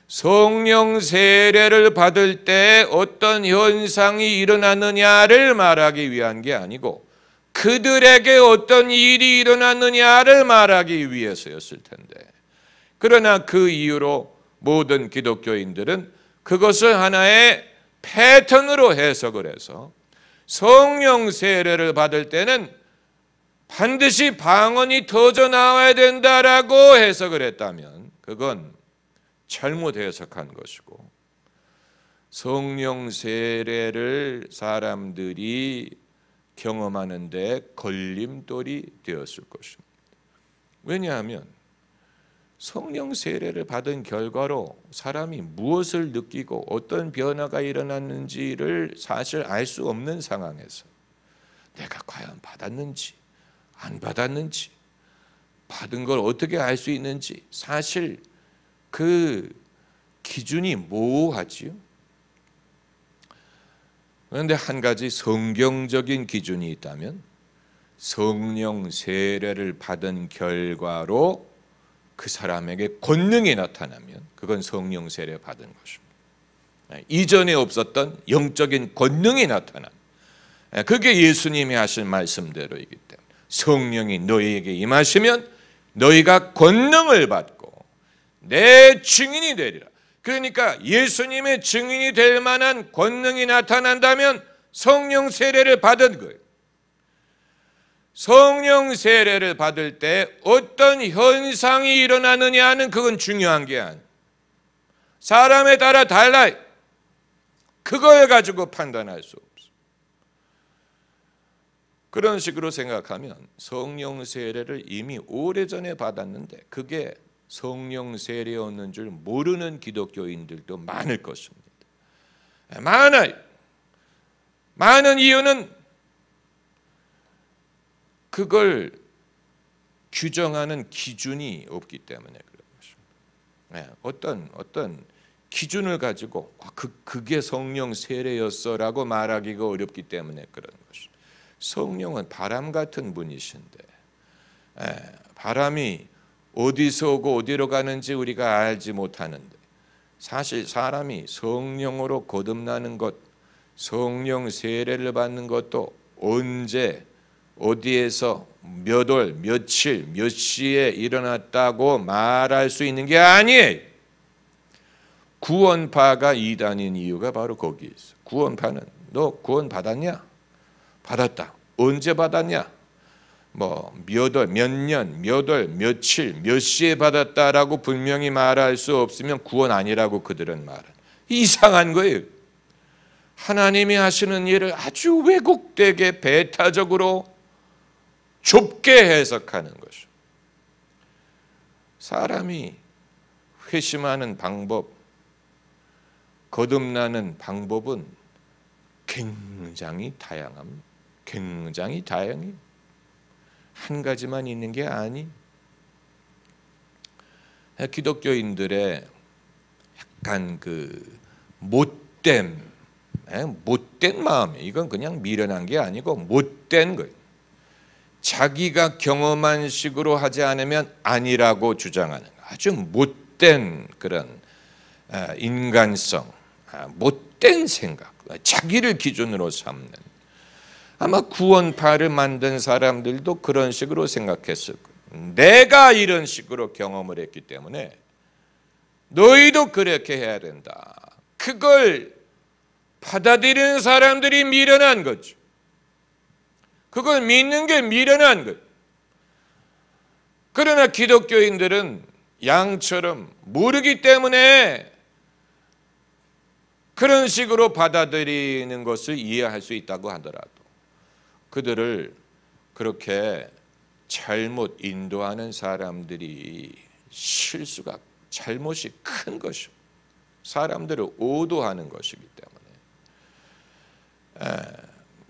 성령 세례를 받을 때 어떤 현상이 일어나느냐를 말하기 위한 게 아니고 그들에게 어떤 일이 일어났느냐를 말하기 위해서였을 텐데, 그러나 그 이유로 모든 기독교인들은 그것을 하나의 패턴으로 해석을 해서 성령 세례를 받을 때는 반드시 방언이 터져 나와야 된다라고 해석을 했다면 그건 잘못 해석한 것이고, 성령 세례를 사람들이 경험하는데 걸림돌이 되었을 것입니다. 왜냐하면 성령 세례를 받은 결과로 사람이 무엇을 느끼고 어떤 변화가 일어났는지를 사실 알 수 없는 상황에서 내가 과연 받았는지 안 받았는지, 받은 걸 어떻게 알 수 있는지 사실 그 기준이 모호하지요. 그런데 한 가지 성경적인 기준이 있다면 성령 세례를 받은 결과로 그 사람에게 권능이 나타나면 그건 성령 세례 받은 것입니다. 이전에 없었던 영적인 권능이 나타난, 그게 예수님이 하신 말씀대로이기 때문에 성령이 너희에게 임하시면 너희가 권능을 받고 내 증인이 되리라. 그러니까 예수님의 증인이 될 만한 권능이 나타난다면 성령 세례를 받은 거예요. 성령 세례를 받을 때 어떤 현상이 일어나느냐는 그건 중요한 게 아니에요. 사람에 따라 달라요. 그걸 가지고 판단할 수 없어요. 그런 식으로 생각하면 성령 세례를 이미 오래전에 받았는데 그게 성령 세례였는 줄 모르는 기독교인들도 많을 것입니다. 많아요. 많은 이유는 그걸 규정하는 기준이 없기 때문에 그런 것입니다. 어떤 기준을 가지고 그게 성령 세례였어라고 말하기가 어렵기 때문에 그런 것입니다. 성령은 바람 같은 분이신데 바람이 어디서 오고 어디로 가는지 우리가 알지 못하는데 사실 사람이 성령으로 거듭나는 것, 성령 세례를 받는 것도 언제 어디에서 몇 월, 며칠, 몇 시에 일어났다고 말할 수 있는 게 아니에요. 구원파가 이단인 이유가 바로 거기에 있어. 구원파는 너 구원 받았냐? 받았다. 언제 받았냐? 몇 월, 몇 년, 몇 월, 며칠, 몇 시에 받았다라고 분명히 말할 수 없으면 구원 아니라고 그들은 말은. 이상한 거예요. 하나님이 하시는 일을 아주 왜곡되게 배타적으로 좁게 해석하는 것이죠. 사람이 회심하는 방법, 거듭나는 방법은 굉장히 다양합니다. 굉장히 다양해요. 한 가지만 있는 게 아니. 기독교인들의 약간 못된 마음, 이건 그냥 미련한 게 아니고 못된 거예요. 자기가 경험한 식으로 하지 않으면 아니라고 주장하는 아주 못된 그런 인간성, 못된 생각, 자기를 기준으로 삼는. 아마 구원파를 만든 사람들도 그런 식으로 생각했을 거예요. 내가 이런 식으로 경험을 했기 때문에 너희도 그렇게 해야 된다. 그걸 받아들이는 사람들이 미련한 거죠. 그걸 믿는 게 미련한 거예요. 그러나 기독교인들은 양처럼 모르기 때문에 그런 식으로 받아들이는 것을 이해할 수 있다고 하더라도 그들을 그렇게 잘못 인도하는 사람들이 잘못이 큰 것이고 사람들을 오도하는 것이기 때문에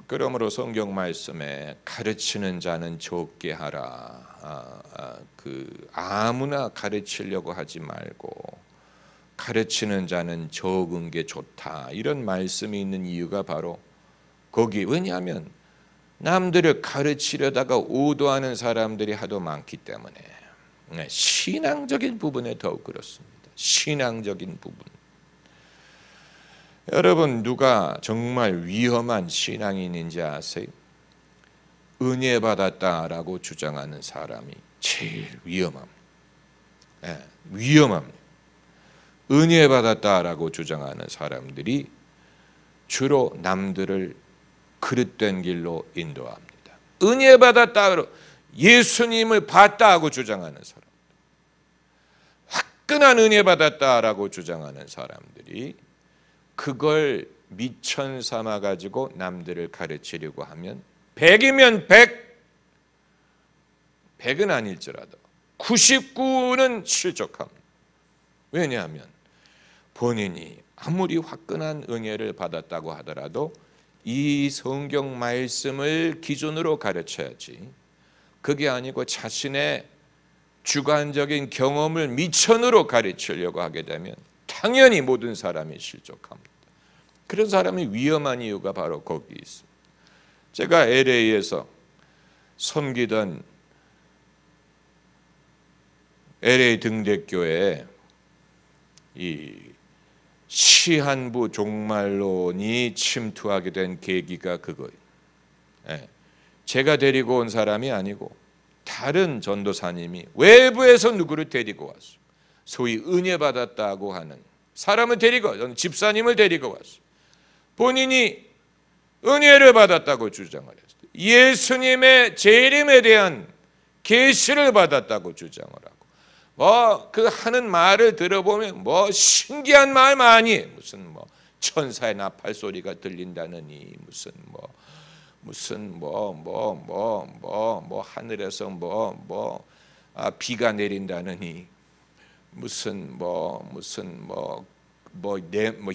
그러므로 성경 말씀에 가르치는 자는 적게 하라. 아무나 가르치려고 하지 말고 가르치는 자는 적은 게 좋다. 이런 말씀이 있는 이유가 바로 거기. 왜냐하면 남들을 가르치려다가 오도하는 사람들이 하도 많기 때문에 신앙적인 부분에 더욱 그렇습니다. 신앙적인 부분. 여러분 누가 정말 위험한 신앙인인지 아세요? 은혜 받았다라고 주장하는 사람이 제일 위험합니다. 위험합니다. 은혜 받았다라고 주장하는 사람들이 주로 남들을 그릇된 길로 인도합니다. 은혜 받았다고 예수님을 봤다고 주장하는 사람, 화끈한 은혜 받았다라고 주장하는 사람들이 그걸 미천 삼아 가지고 남들을 가르치려고 하면 100이면 100은 아닐지라도 99는 실족합니다. 왜냐하면 본인이 아무리 화끈한 은혜를 받았다고 하더라도 이 성경 말씀을 기준으로 가르쳐야지 그게 아니고 자신의 주관적인 경험을 미천으로 가르치려고 하게 되면 당연히 모든 사람이 실족합니다. 그런 사람이 위험한 이유가 바로 거기 있습니다. 제가 LA에서 섬기던 LA 등대교회에 이 시한부 종말론이 침투하게 된 계기가 그거예요. 제가 데리고 온 사람이 아니고 다른 전도사님이 외부에서 누구를 데리고 왔어요. 소위 은혜 받았다고 하는 사람을 데리고, 집사님을 데리고 왔어요. 본인이 은혜를 받았다고 주장을 했어요. 예수님의 재림에 대한 계시를 받았다고 주장을 하고 그 하는 말을 들어보면 신기한 말 많이 해. 무슨 천사의 나팔 소리가 들린다느니 무슨 하늘에서 비가 내린다느니 무슨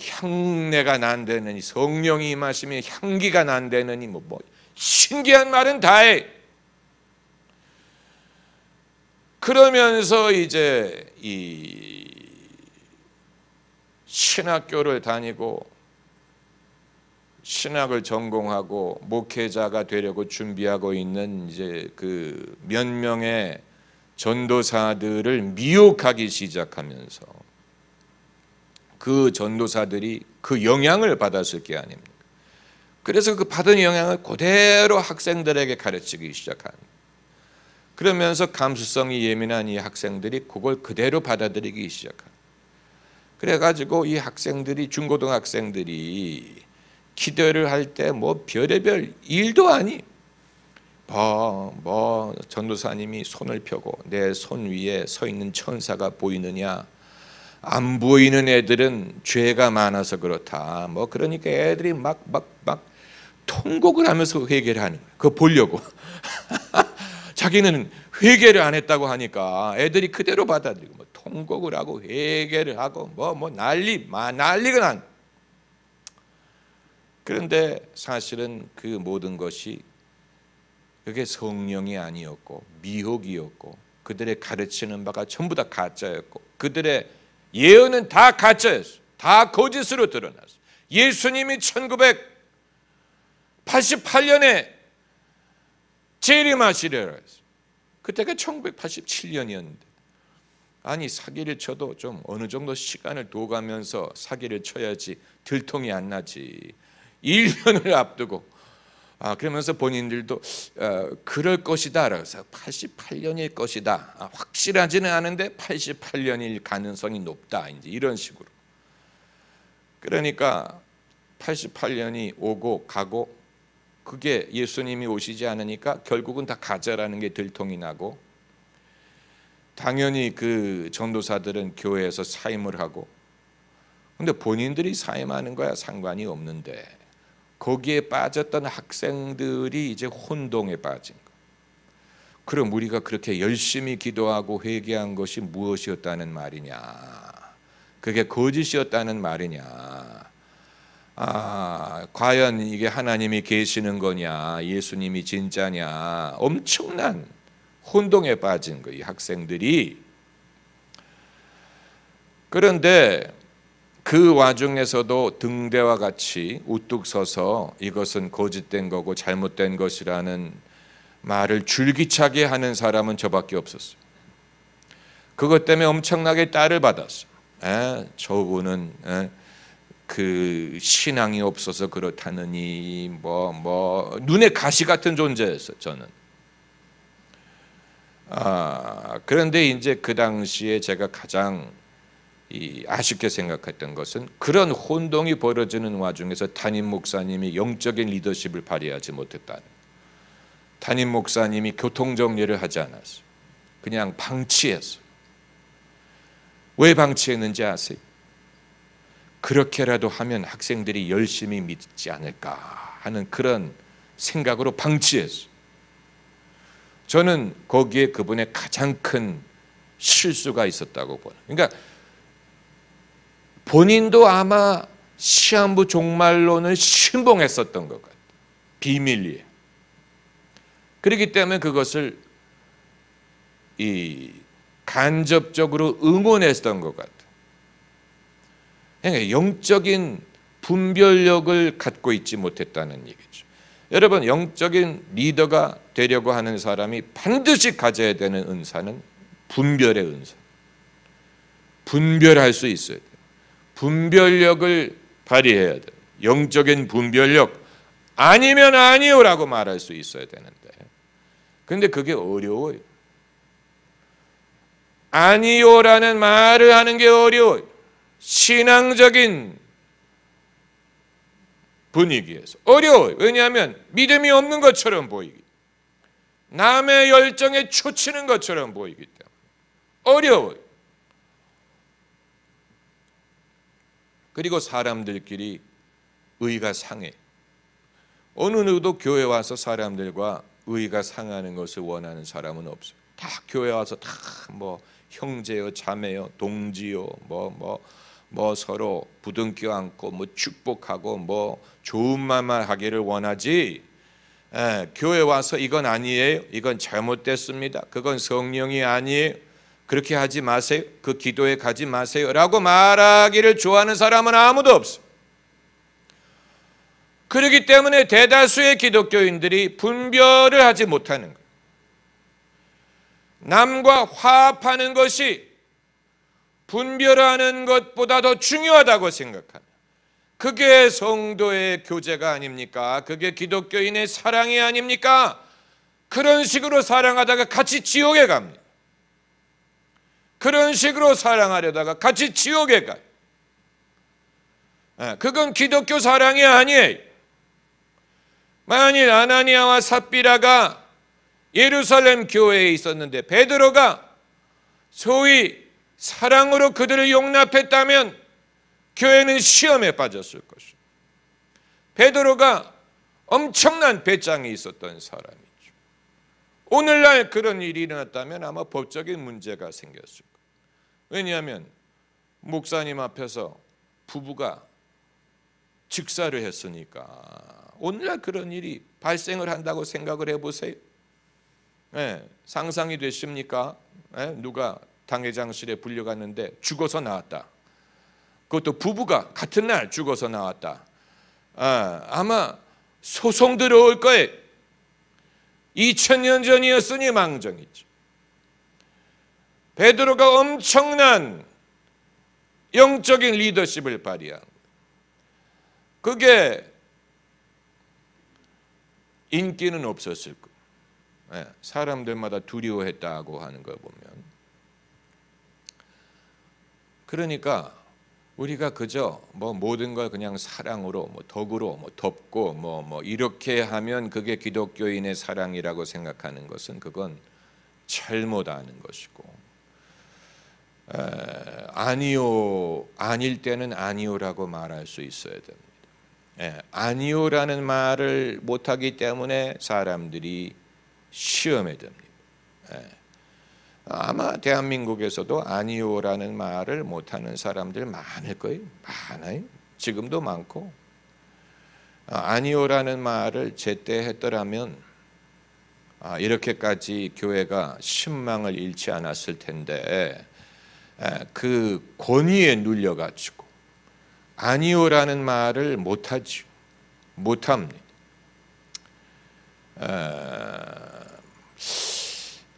향내가 난다느니 성령이 임하시면 향기가 난다느니 신기한 말은 다 해. 그러면서 이제 이 신학교를 다니고 신학을 전공하고 목회자가 되려고 준비하고 있는 이제 그 몇 명의 전도사들을 미혹하기 시작하면서 그 전도사들이 그 영향을 받았을 게 아닙니까? 그래서 그 받은 영향을 그대로 학생들에게 가르치기 시작합니다. 그러면서 감수성이 예민한 이 학생들이 그걸 그대로 받아들이기 시작합니다. 그래가지고 이 학생들이, 중고등학생들이 기도를 할 때 뭐 별의별 일도 아니, 뭐 전도사님이 손을 펴고 내 손 위에 서 있는 천사가 보이느냐, 안 보이는 애들은 죄가 많아서 그렇다, 뭐 그러니까 애들이 막 통곡을 하면서 회개를 하는 거예요. 그거 보려고. 자기는 회개를 안 했다고 하니까 애들이 그대로 받아들이고 뭐 통곡을 하고 회개를 하고 뭐 난리가 난. 그런데 사실은 그 모든 것이 그게 성령이 아니었고 미혹이었고 그들의 가르치는 바가 전부 다 가짜였고 그들의 예언은 다 가짜였어요. 다 거짓으로 드러났어요. 예수님이 1988년에 재림하시리라 했어요. 그때가 1987년이었는데 아니 사기를 쳐도 좀 어느 정도 시간을 둬가면서 사기를 쳐야지 들통이 안 나지. 1년을 앞두고 그러면서 본인들도 그럴 것이다 라서 88년일 것이다. 확실하지는 않은데 88년일 가능성이 높다. 이제 이런 식으로. 그러니까 88년이 오고 가고 그게 예수님이 오시지 않으니까 결국은 다 가짜라는 게 들통이 나고 당연히 그 전도사들은 교회에서 사임을 하고 근데 본인들이 사임하는 거야 상관이 없는데 거기에 빠졌던 학생들이 이제 혼동에 빠진 거. 그럼 우리가 그렇게 열심히 기도하고 회개한 것이 무엇이었다는 말이냐? 그게 거짓이었다는 말이냐? 과연 이게 하나님이 계시는 거냐? 예수님이 진짜냐? 엄청난 혼동에 빠진 거예요, 이 학생들이. 그런데 그 와중에서도 등대와 같이 우뚝 서서 이것은 거짓된 거고 잘못된 것이라는 말을 줄기차게 하는 사람은 저밖에 없었어요. 그것 때문에 엄청나게 딸을 받았어요. 저분은 그 신앙이 없어서 그렇다느니 뭐 눈에 가시 같은 존재였어요. 저는. 그런데 이제 그 당시에 제가 가장 아쉽게 생각했던 것은 그런 혼동이 벌어지는 와중에서 담임 목사님이 영적인 리더십을 발휘하지 못했다는. 담임 목사님이 교통정리를 하지 않았어요. 그냥 방치했어요. 왜 방치했는지 아세요? 그렇게라도 하면 학생들이 열심히 믿지 않을까 하는 그런 생각으로 방치했어요. 저는 거기에 그분의 가장 큰 실수가 있었다고 봐요. 그러니까 본인도 아마 시한부 종말론을 신봉했었던 것 같아요. 비밀리에. 그렇기 때문에 그것을 간접적으로 응원했던 것 같아요. 그러니까 영적인 분별력을 갖고 있지 못했다는 얘기죠. 여러분, 영적인 리더가 되려고 하는 사람이 반드시 가져야 되는 은사는 분별의 은사. 분별할 수 있어야 돼요. 분별력을 발휘해야 돼요. 영적인 분별력. 아니면 아니요라고 말할 수 있어야 되는데 근데 그게 어려워요. 아니요라는 말을 하는 게 어려워요. 신앙적인 분위기에서 어려워요. 왜냐하면 믿음이 없는 것처럼 보이기, 남의 열정에 초치는 것처럼 보이기 때문에 어려워요. 그리고 사람들끼리 의가 상해. 어느 누구도 교회 와서 사람들과 의가 상하는 것을 원하는 사람은 없어요. 다 교회 와서 다 뭐 형제요, 자매요, 동지요, 뭐 서로 부둥켜 안고 뭐 축복하고 뭐 좋은 말만 하기를 원하지. 교회 와서 이건 아니에요, 이건 잘못됐습니다, 그건 성령이 아니에요, 그렇게 하지 마세요, 그 기도에 가지 마세요 라고 말하기를 좋아하는 사람은 아무도 없어요. 그렇기 때문에 대다수의 기독교인들이 분별을 하지 못하는 거예요. 남과 화합하는 것이 분별하는 것보다 더 중요하다고 생각합니다. 그게 성도의 교제가 아닙니까? 그게 기독교인의 사랑이 아닙니까? 그런 식으로 사랑하다가 같이 지옥에 갑니다. 그런 식으로 사랑하려다가 같이 지옥에 가요. 그건 기독교 사랑이 아니에요. 만일 아나니아와 삽비라가 예루살렘 교회에 있었는데 베드로가 소위 사랑으로 그들을 용납했다면 교회는 시험에 빠졌을 것입니다. 베드로가 엄청난 배짱이 있었던 사람이죠. 오늘날 그런 일이 일어났다면 아마 법적인 문제가 생겼을 거예요. 왜냐하면 목사님 앞에서 부부가 즉사를 했으니까. 오늘날 그런 일이 발생을 한다고 생각을 해보세요. 상상이 되십니까? 누가 당회장실에 불려갔는데 죽어서 나왔다. 그것도 부부가 같은 날 죽어서 나왔다. 아마 소송 들어올 거예요. 2000년 전이었으니 망정이죠. 베드로가 엄청난 영적인 리더십을 발휘한 거예요. 그게 인기는 없었을 거예요. 사람들마다 두려워했다고 하는 걸 보면. 그러니까 우리가 그저 모든 걸 그냥 사랑으로 덕으로 덮고 이렇게 하면 그게 기독교인의 사랑이라고 생각하는 것은 그건 잘못하는 것이고, 아니요, 아닐 때는 아니요라고 말할 수 있어야 됩니다. 아니요라는 말을 못하기 때문에 사람들이 시험에 듭니다. 아마 대한민국에서도 아니요라는 말을 못하는 사람들 많을 거예요. 많아요. 지금도 많고. 아니요라는 말을 제때 했더라면 이렇게까지 교회가 신망을 잃지 않았을 텐데, 그 권위에 눌려가지고 아니요라는 말을 못하죠. 못합니다.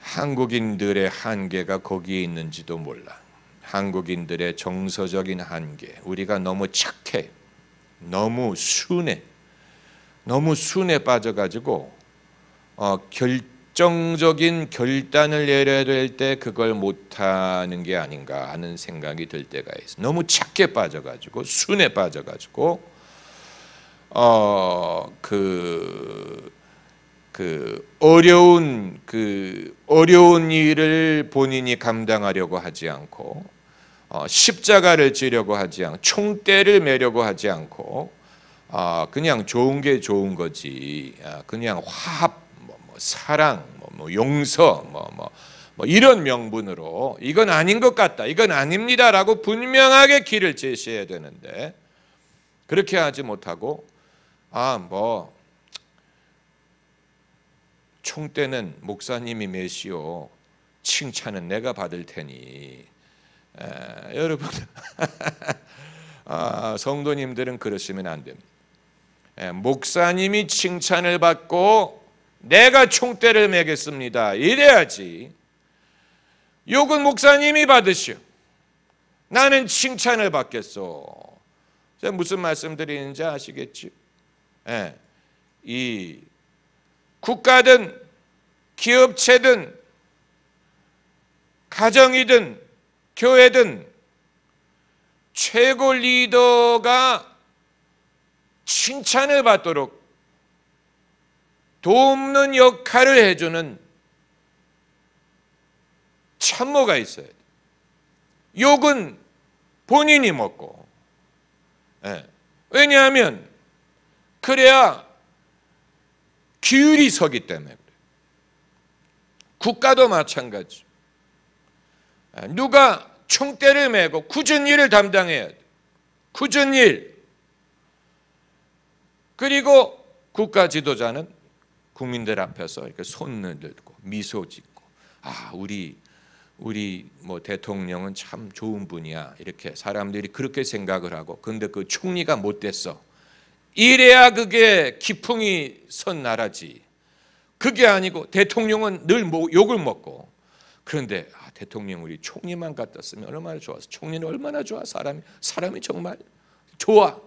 한국인들의 한계가 거기에 있는지도 몰라. 한국인들의 정서적인 한계. 우리가 너무 착해, 너무 순해, 너무 순에 빠져가지고 결정적인 결단을 내려야 될 때 그걸 못하는 게 아닌가 하는 생각이 들 때가 있어요. 너무 착해 빠져가지고, 순에 빠져가지고 어려운 일을 본인이 감당하려고 하지 않고, 십자가를 지려고 하지 않고, 총대를 매려고 하지 않고, 그냥 좋은 게 좋은 거지, 그냥 화합, 사랑, 용서, 이런 명분으로 이건 아닌 것 같다, 이건 아닙니다라고 분명하게 길을 제시해야 되는데, 그렇게 하지 못하고 총대는 목사님이 매시오, 칭찬은 내가 받을 테니. 여러분 성도님들은 그러시면 안 됩니다. 목사님이 칭찬을 받고 내가 총대를 매겠습니다 이래야지. 욕은 목사님이 받으시오, 나는 칭찬을 받겠소. 제가 무슨 말씀드리는지 아시겠죠? 이 국가든 기업체든 가정이든 교회든 최고 리더가 칭찬을 받도록 돕는 역할을 해주는 참모가 있어야 돼요. 욕은 본인이 먹고. 왜냐하면 그래야 기율이 서기 때문에 그래요. 국가도 마찬가지. 누가 총대를 메고 굳은 일을 담당해야 돼. 굳은 일. 그리고 국가 지도자는 국민들 앞에서 이렇게 손을 들고 미소 짓고 우리 뭐 대통령은 참 좋은 분이야 이렇게 사람들이 그렇게 생각을 하고, 근데 그 총리가 못 됐어. 이래야 그게 기풍이 선 나라지. 그게 아니고 대통령은 늘 욕을 먹고, 그런데 대통령 우리 총리만 같았으면 얼마나 좋았어. 총리는 얼마나 좋아. 사람이 정말 좋아.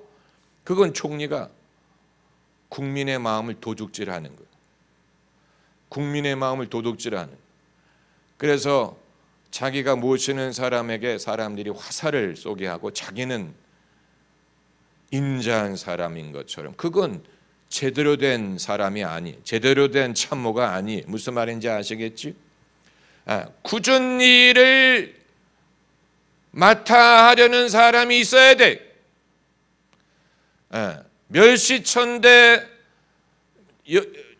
그건 총리가 국민의 마음을 도둑질하는 거예요. 국민의 마음을 도둑질하는 거예요. 그래서 자기가 모시는 사람에게 사람들이 화살을 쏘게 하고 자기는 인자한 사람인 것처럼, 그건 제대로 된 사람이 아니, 제대로 된 참모가 아니. 무슨 말인지 아시겠지? 굳은 일을 맡아 하려는 사람이 있어야 돼. 멸시천대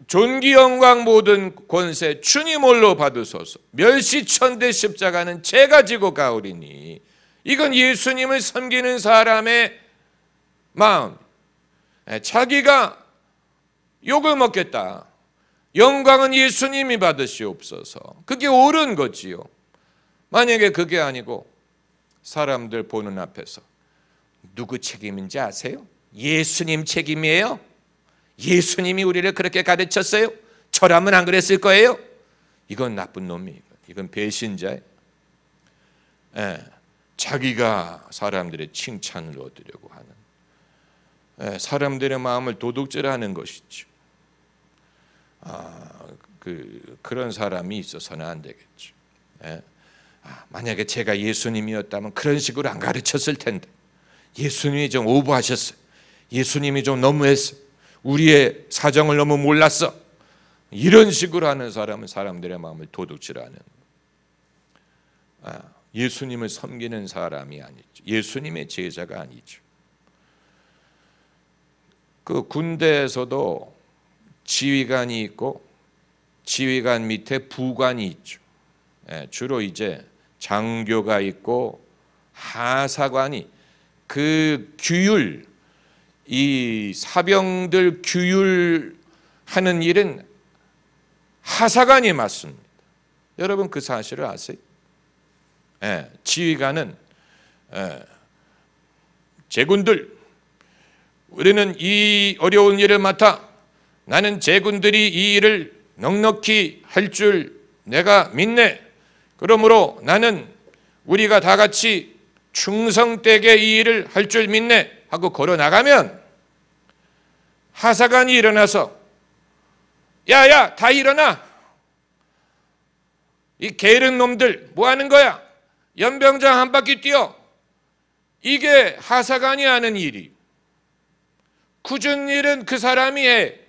존귀 영광 모든 권세 주님 홀로 받으소서. 멸시천대 십자가는 제가 지고 가오리니. 이건 예수님을 섬기는 사람의 마음. 자기가 욕을 먹겠다. 영광은 예수님이 받으시옵소서. 그게 옳은 거지요. 만약에 그게 아니고 사람들 보는 앞에서 누구 책임인지 아세요? 예수님 책임이에요. 예수님이 우리를 그렇게 가르쳤어요. 저라면 안 그랬을 거예요. 이건 나쁜 놈이에요. 이건 배신자예요. 자기가 사람들의 칭찬을 얻으려고 하는, 사람들의 마음을 도둑질하는 것이죠. 그런 사람이 있어서는 안 되겠죠. 만약에 제가 예수님이었다면 그런 식으로 안 가르쳤을 텐데, 예수님이 좀 오버하셨어요. 예수님이 좀 너무했어. 우리의 사정을 너무 몰랐어. 이런 식으로 하는 사람은 사람들의 마음을 도둑질하는, 예수님을 섬기는 사람이 아니죠. 예수님의 제자가 아니죠. 그 군대에서도 지휘관이 있고 지휘관 밑에 부관이 있죠. 주로 이제 장교가 있고 하사관이, 그 규율, 이 사병들 규율하는 일은 하사관이 맡습니다. 여러분 그 사실을 아세요? 지휘관은 제군들, 우리는 이 어려운 일을 맡아 나는 제군들이 이 일을 넉넉히 할 줄 내가 믿네. 그러므로 나는 우리가 다 같이 충성되게 이 일을 할 줄 믿네 하고 걸어 나가면, 하사관이 일어나서 야야 다 일어나, 이 게으른 놈들 뭐 하는 거야, 연병장 한 바퀴 뛰어. 이게 하사관이 하는 일이. 굳은 일은 그 사람이 해.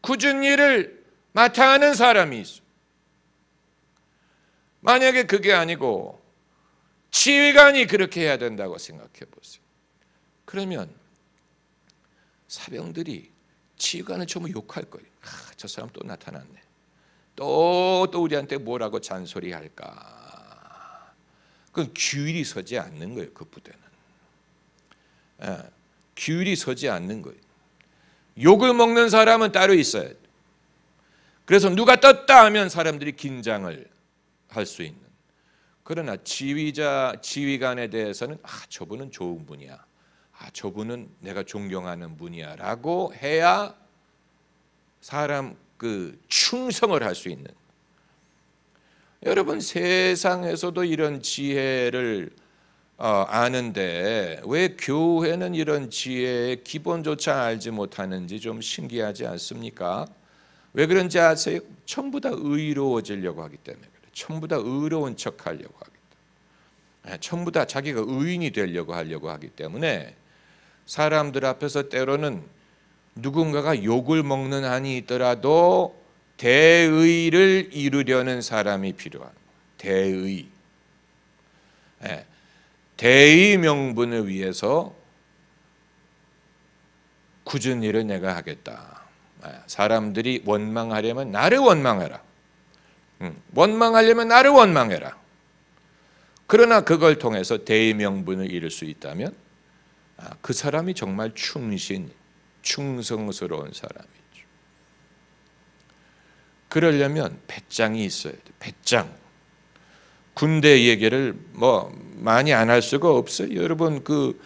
굳은 일을 맡아 하는 사람이 있어. 만약에 그게 아니고 지휘관이 그렇게 해야 된다고 생각해 보세요. 그러면 사병들이 지휘관을 전부 욕할 거예요. 저 사람 또 나타났네. 또 우리한테 뭐라고 잔소리할까. 그건 규율이 서지 않는 거예요. 그 부대는. 규율이 서지 않는 거예요. 욕을 먹는 사람은 따로 있어야 돼요. 그래서 누가 떴다 하면 사람들이 긴장을 할 수 있는. 그러나 지휘관에 대해서는 저분은 좋은 분이야. 저분은 내가 존경하는 분이야 라고 해야 사람 충성을 할 수 있는. 여러분 세상에서도 이런 지혜를 아는데 왜 교회는 이런 지혜의 기본조차 알지 못하는지 좀 신기하지 않습니까? 왜 그런지 아세요? 전부 다 의로워지려고 하기 때문에 그래요. 전부 다 의로운 척하려고 하기 때문에, 전부 다 자기가 의인이 되려고 하기 때문에 사람들 앞에서 때로는 누군가가 욕을 먹는 한이 있더라도 대의를 이루려는 사람이 필요한 거예요. 대의 명분을 위해서 굳은 일을 내가 하겠다. 사람들이 원망하려면 나를 원망해라. 원망하려면 나를 원망해라. 그러나 그걸 통해서 대의 명분을 이룰 수 있다면 그 사람이 정말 충성스러운 사람이죠. 그러려면 배짱이 있어야 돼. 배짱. 군대 얘기를 뭐 많이 안 할 수가 없어요. 여러분 그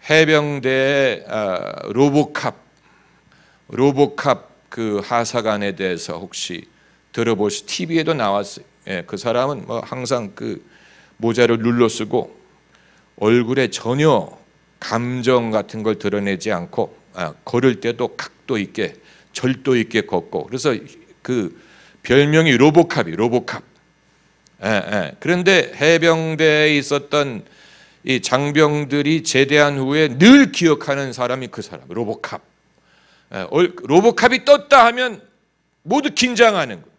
해병대 로보캅 그 하사관에 대해서 혹시 TV에도 나왔어요. 예, 그 사람은 뭐 항상 그 모자를 눌러 쓰고 얼굴에 전혀 감정 같은 걸 드러내지 않고 걸을 때도 각도 있게 절도 있게 걷고, 그래서 그 별명이 로보캅이 로보캅. 그런데 해병대에 있었던 이 장병들이 제대한 후에 늘 기억하는 사람이 그 사람, 로보캅. 로보캅이 떴다 하면 모두 긴장하는 거예요.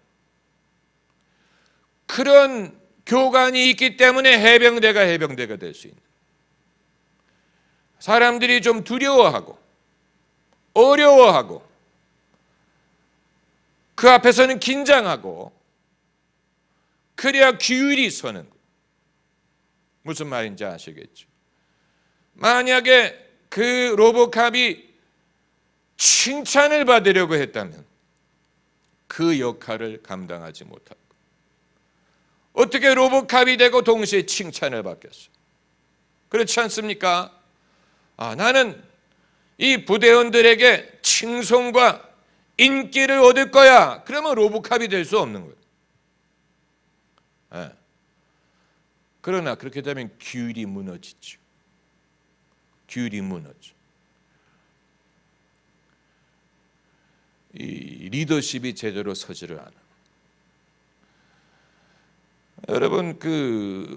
그런 교관이 있기 때문에 해병대가 될 수 있는. 사람들이 좀 두려워하고 어려워하고 그 앞에서는 긴장하고 그래야 규율이 서는 거예요. 무슨 말인지 아시겠죠? 만약에 그 로보캅이 칭찬을 받으려고 했다면 그 역할을 감당하지 못할 거예요. 어떻게 로보캅이 되고 동시에 칭찬을 받겠어요? 그렇지 않습니까? 나는 이 부대원들에게 칭송과 인기를 얻을 거야. 그러면 로보캅이 될 수 없는 거예요. 그러나 그렇게 되면 규율이 무너지죠. 규율이 무너져. 이 리더십이 제대로 서지를 않아. 여러분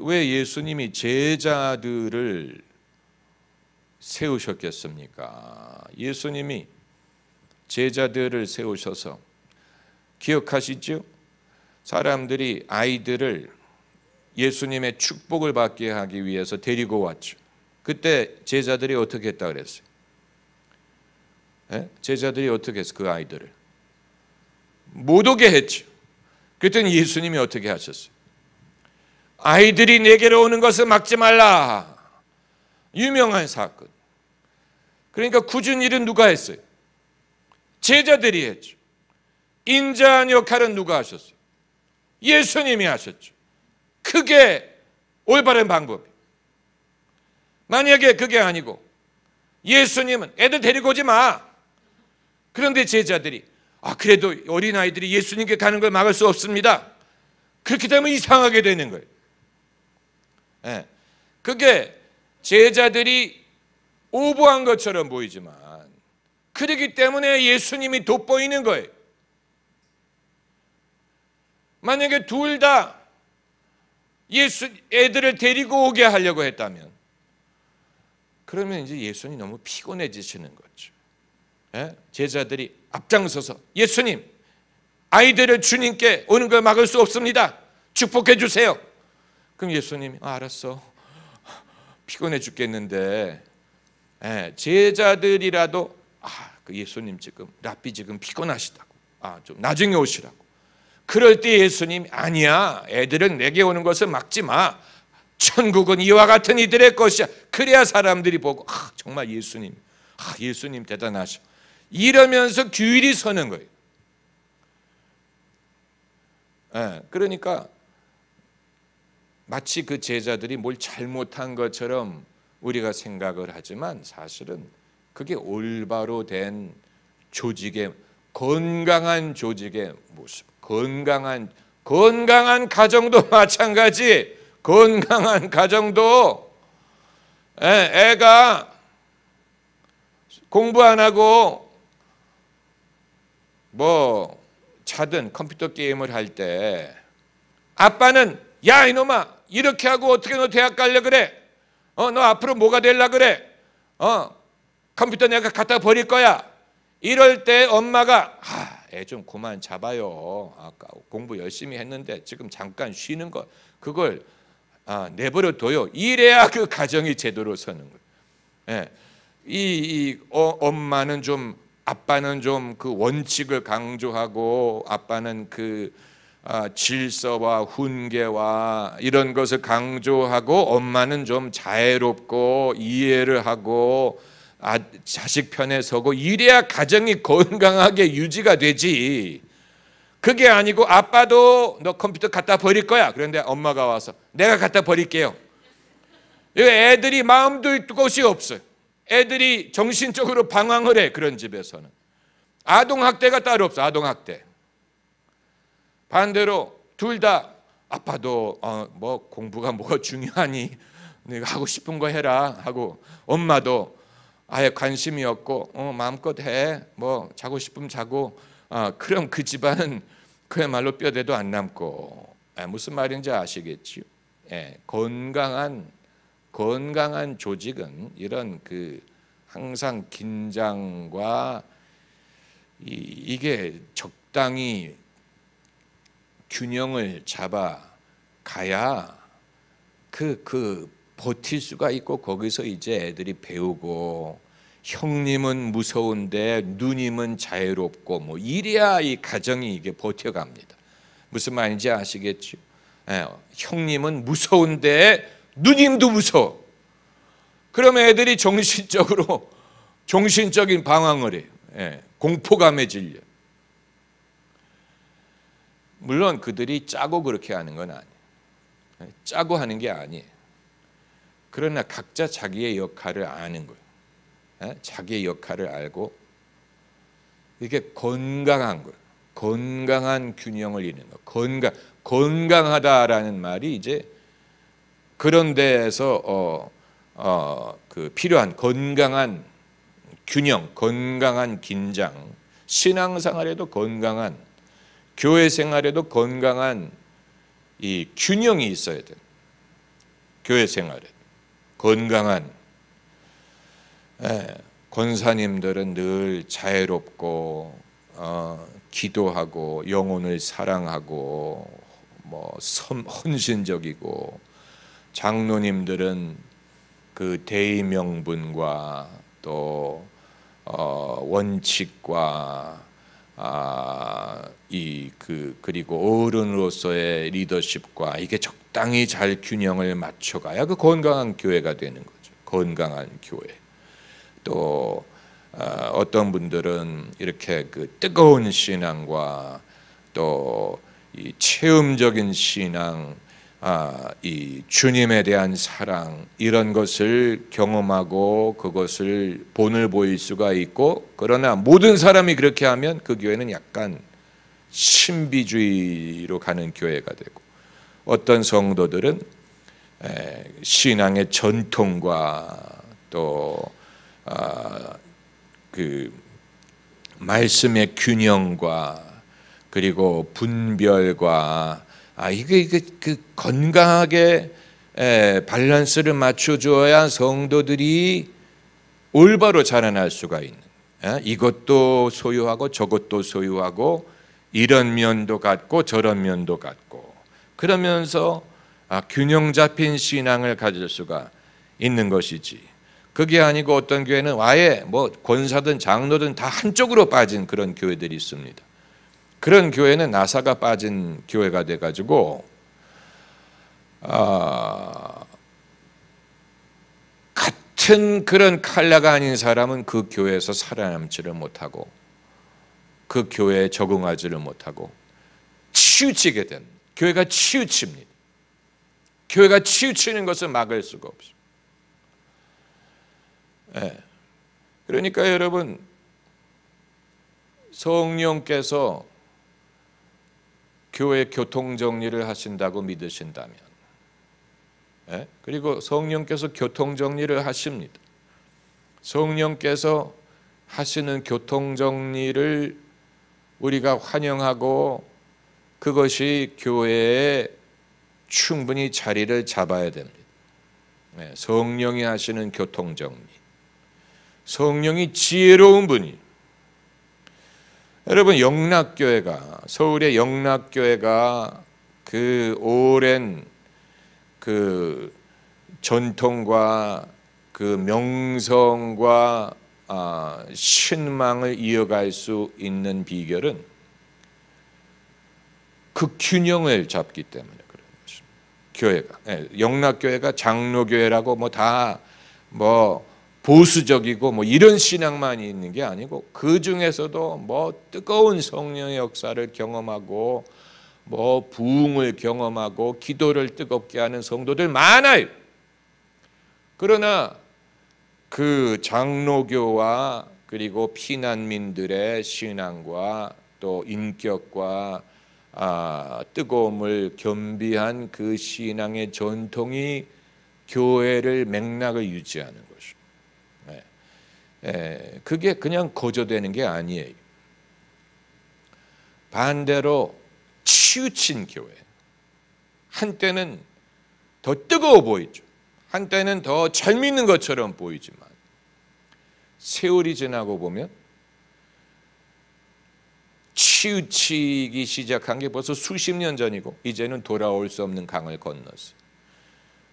왜 예수님이 제자들을 세우셨겠습니까? 예수님이 제자들을 세우셔서 기억하시죠? 사람들이 아이들을 예수님의 축복을 받게 하기 위해서 데리고 왔죠. 그때 제자들이 어떻게 했다 그랬어요? 제자들이 어떻게 했어요? 그 아이들을 못 오게 했죠. 그랬더니 예수님이 어떻게 하셨어요? 아이들이 내게로 오는 것을 막지 말라. 유명한 사건. 그러니까 굳은 일은 누가 했어요? 제자들이 했죠. 인자한 역할은 누가 하셨어요? 예수님이 하셨죠. 그게 올바른 방법이에요. 만약에 그게 아니고 예수님은 애들 데리고 오지 마. 그런데 제자들이 그래도 어린아이들이 예수님께 가는 걸 막을 수 없습니다. 그렇게 되면 이상하게 되는 거예요. 그게 제자들이 오버한 것처럼 보이지만 그렇기 때문에 예수님이 돋보이는 거예요. 만약에 둘 다 애들을 데리고 오게 하려고 했다면 그러면 이제 예수님이 너무 피곤해지시는 거죠. 제자들이 앞장서서 예수님, 아이들을 주님께 오는 걸 막을 수 없습니다. 축복해 주세요. 그럼 예수님이 알았어. 피곤해 죽겠는데 제자들이라도 그 예수님 랍비 지금 피곤하시다고. 좀 나중에 오시라고. 그럴 때 예수님이 아니야. 애들은 내게 오는 것을 막지 마. 천국은 이와 같은 이들의 것이야. 그래야 사람들이 보고 정말 예수님 대단하셔. 이러면서 규율이 서는 거예요. 그러니까 마치 그 제자들이 뭘 잘못한 것처럼 우리가 생각을 하지만 사실은 그게 올바로 된 조직의 건강한 조직의 모습, 건강한 가정도 마찬가지. 건강한 가정도 애가 공부 안 하고 자든 컴퓨터 게임을 할 때 아빠는 야 이놈아 이렇게 하고 어떻게 너 대학 가려 그래? 너 앞으로 뭐가 되려 그래? 컴퓨터 내가 갖다 버릴 거야. 이럴 때 엄마가 애 좀 그만 잡아요. 아까 공부 열심히 했는데 지금 잠깐 쉬는 거 그걸 내버려 둬요. 이래야 그 가정이 제대로 서는 거예요. 엄마는 좀 아빠는 좀 그 원칙을 강조하고 아빠는 그 질서와 훈계와 이런 것을 강조하고 엄마는 좀 자애롭고 이해를 하고 자식 편에 서고 이래야 가정이 건강하게 유지가 되지. 그게 아니고 아빠도 너 컴퓨터 갖다 버릴 거야. 그런데 엄마가 와서 내가 갖다 버릴게요. 애들이 마음둘 곳이 없어요. 애들이 정신적으로 방황을 해. 그런 집에서는 아동학대가 따로 없어. 아동학대. 반대로 둘 다 아빠도 뭐 공부가 뭐가 중요하니 내가 하고 싶은 거 해라 하고, 엄마도 아예 관심이 없고 마음껏 해, 뭐 자고 싶으면 자고. 그럼 그 집안은 그야말로 뼈대도 안 남고. 무슨 말인지 아시겠지요? 건강한 조직은 이런 항상 긴장과 이게 적당히 균형을 잡아 가야 버틸 수가 있고, 거기서 이제 애들이 배우고, 형님은 무서운데 누님은 자유롭고, 뭐 이래야 이 가정이 이게 버텨갑니다. 무슨 말인지 아시겠죠? 형님은 무서운데 누님도 무서워. 그러면 애들이 정신적인 방황을 해요. 공포감에 질려. 물론 그들이 짜고 그렇게 하는 건 아니에요. 짜고 하는 게 아니에요. 그러나 각자 자기의 역할을 아는 거예요. 자기의 역할을 알고 이게 건강한 거예요. 건강한 균형을 이루는 거. 건강하다라는 말이 이제 그런 데에서 필요한 건강한 균형, 건강한 긴장, 신앙생활에도 건강한, 교회 생활에도 건강한 이 균형이 있어야 돼요. 교회 생활에 건강한. 권사님들은 늘 자애롭고 기도하고 영혼을 사랑하고 뭐 헌신적이고, 장로님들은 그 대의 명분과 또 원칙과 그리고 어른으로서의 리더십과 이게 적당히 잘 균형을 맞춰가야 그 건강한 교회가 되는 거죠. 건강한 교회. 또 어떤 분들은 이렇게 뜨거운 신앙과 또 이 체험적인 신앙, 이 주님에 대한 사랑, 이런 것을 경험하고 그것을 본을 보일 수가 있고, 그러나 모든 사람이 그렇게 하면 그 교회는 약간 신비주의로 가는 교회가 되고, 어떤 성도들은 신앙의 전통과 또 말씀의 균형과 그리고 분별과 이게 건강하게 밸런스를 맞춰줘야 성도들이 올바로 자라날 수가 있는, 이것도 소유하고 저것도 소유하고 이런 면도 갖고 저런 면도 갖고, 그러면서 균형 잡힌 신앙을 가질 수가 있는 것이지. 그게 아니고 어떤 교회는 아예 뭐 권사든 장로든 다 한쪽으로 빠진 그런 교회들이 있습니다. 그런 교회는 나사가 빠진 교회가 돼가지고 같은 그런 칼라가 아닌 사람은 그 교회에서 살아남지를 못하고 그 교회에 적응하지를 못하고 치우치게 됩니다. 교회가 치우칩니다. 교회가 치우치는 것을 막을 수가 없어요. 그러니까 여러분, 성령께서 교회 교통정리를 하신다고 믿으신다면, 그리고 성령께서 교통정리를 하십니다. 성령께서 하시는 교통정리를 우리가 환영하고 그것이 교회에 충분히 자리를 잡아야 됩니다. 성령이 하시는 교통정리. 성령이 지혜로운 분이. 여러분, 서울의 영락교회가 그 오랜 그 전통과 그 명성과 신망을 이어갈 수 있는 비결은 그 균형을 잡기 때문에 그런 것입니다. 교회가, 영락교회가 장로교회라고 뭐 다 보수적이고 뭐 이런 신앙만 있는 게 아니고 그 중에서도 뭐 뜨거운 성령의 역사를 경험하고 뭐 부흥을 경험하고 기도를 뜨겁게 하는 성도들 많아요. 그러나 그 장로교와 그리고 피난민들의 신앙과 또 인격과 뜨거움을 겸비한 그 신앙의 전통이 교회를 맥락을 유지하는 것입니다. 그게 그냥 거저되는 게 아니에요. 반대로 치우친 교회, 한때는 더 뜨거워 보이죠. 한때는 더 잘 믿는 것처럼 보이지만 세월이 지나고 보면 치우치기 시작한 게 벌써 수십 년 전이고 이제는 돌아올 수 없는 강을 건넜어요.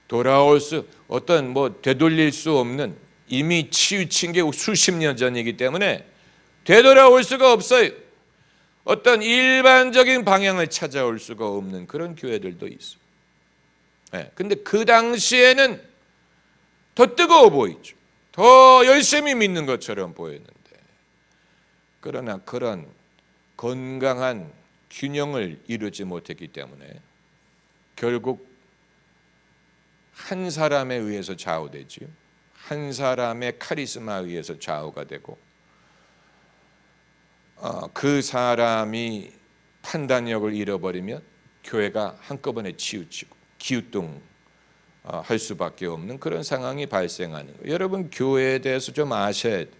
돌아올 수 어떤 뭐 되돌릴 수 없는 이미 치우친 게 수십 년 전이기 때문에 되돌아올 수가 없어요. 어떤 일반적인 방향을 찾아올 수가 없는 그런 교회들도 있어요. 근데 그 당시에는 더 뜨거워 보이죠. 더 열심히 믿는 것처럼 보였는데, 그러나 그런 건강한 균형을 이루지 못했기 때문에 결국 한 사람에 의해서 좌우되지요. 한 사람의 카리스마에 의해서 좌우가 되고 그 사람이 판단력을 잃어버리면 교회가 한꺼번에 치우치고 기우뚱 할 수밖에 없는 그런 상황이 발생하는 거예요. 여러분, 교회에 대해서 좀 아셔야 돼요.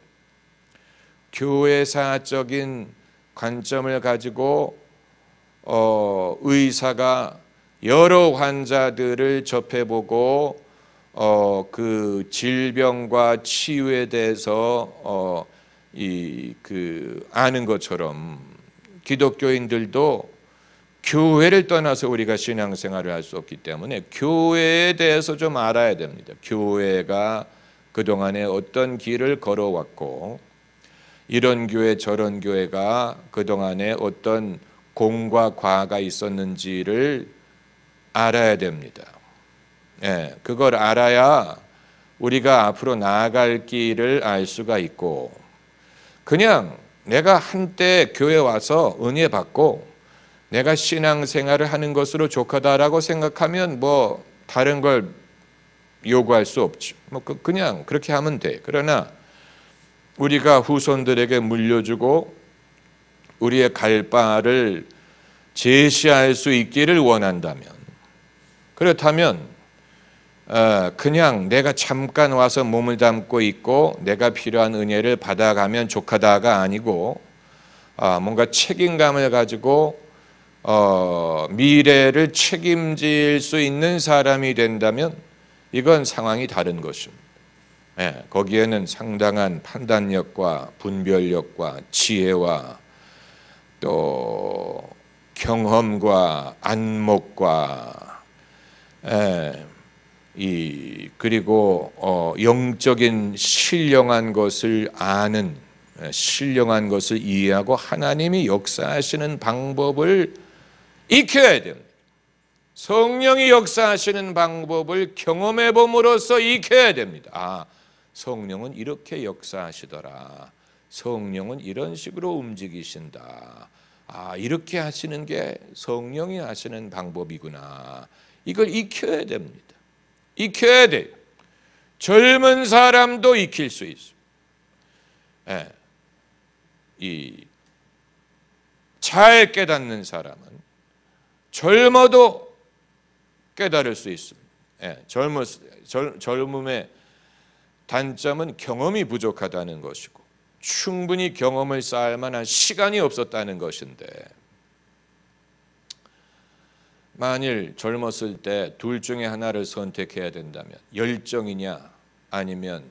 교회사적인 관점을 가지고 의사가 여러 환자들을 접해보고 그 질병과 치유에 대해서 아는 것처럼 기독교인들도 교회를 떠나서 우리가 신앙생활을 할 수 없기 때문에 교회에 대해서 좀 알아야 됩니다. 교회가 그동안에 어떤 길을 걸어왔고 이런 교회 저런 교회가 그동안에 어떤 공과 과가 있었는지를 알아야 됩니다. 그걸 알아야 우리가 앞으로 나아갈 길을 알 수가 있고, 그냥 내가 한때 교회 와서 은혜 받고 내가 신앙생활을 하는 것으로 족하다라고 생각하면 뭐 다른 걸 요구할 수 없죠. 뭐 그냥 그렇게 하면 돼. 그러나 우리가 후손들에게 물려주고 우리의 갈 바를 제시할 수 있기를 원한다면, 그렇다면 그냥 내가 잠깐 와서 몸을 담고 있고 내가 필요한 은혜를 받아가면 족하다가 아니고 뭔가 책임감을 가지고 미래를 책임질 수 있는 사람이 된다면 이건 상황이 다른 것입니다. 거기에는 상당한 판단력과 분별력과 지혜와 또 경험과 안목과 그리고 영적인 신령한 것을 아는, 신령한 것을 이해하고 하나님이 역사하시는 방법을 익혀야 됩니다. 성령이 역사하시는 방법을 경험해 봄으로써 익혀야 됩니다. 성령은 이렇게 역사하시더라. 성령은 이런 식으로 움직이신다. 이렇게 하시는 게 성령이 하시는 방법이구나. 이걸 익혀야 됩니다. 익혀야 돼요. 젊은 사람도 익힐 수 있어요. 잘 깨닫는 사람은 젊어도 깨달을 수 있습니다. 젊음의 단점은 경험이 부족하다는 것이고 충분히 경험을 쌓을 만한 시간이 없었다는 것인데, 만일 젊었을 때 둘 중에 하나를 선택해야 된다면 열정이냐 아니면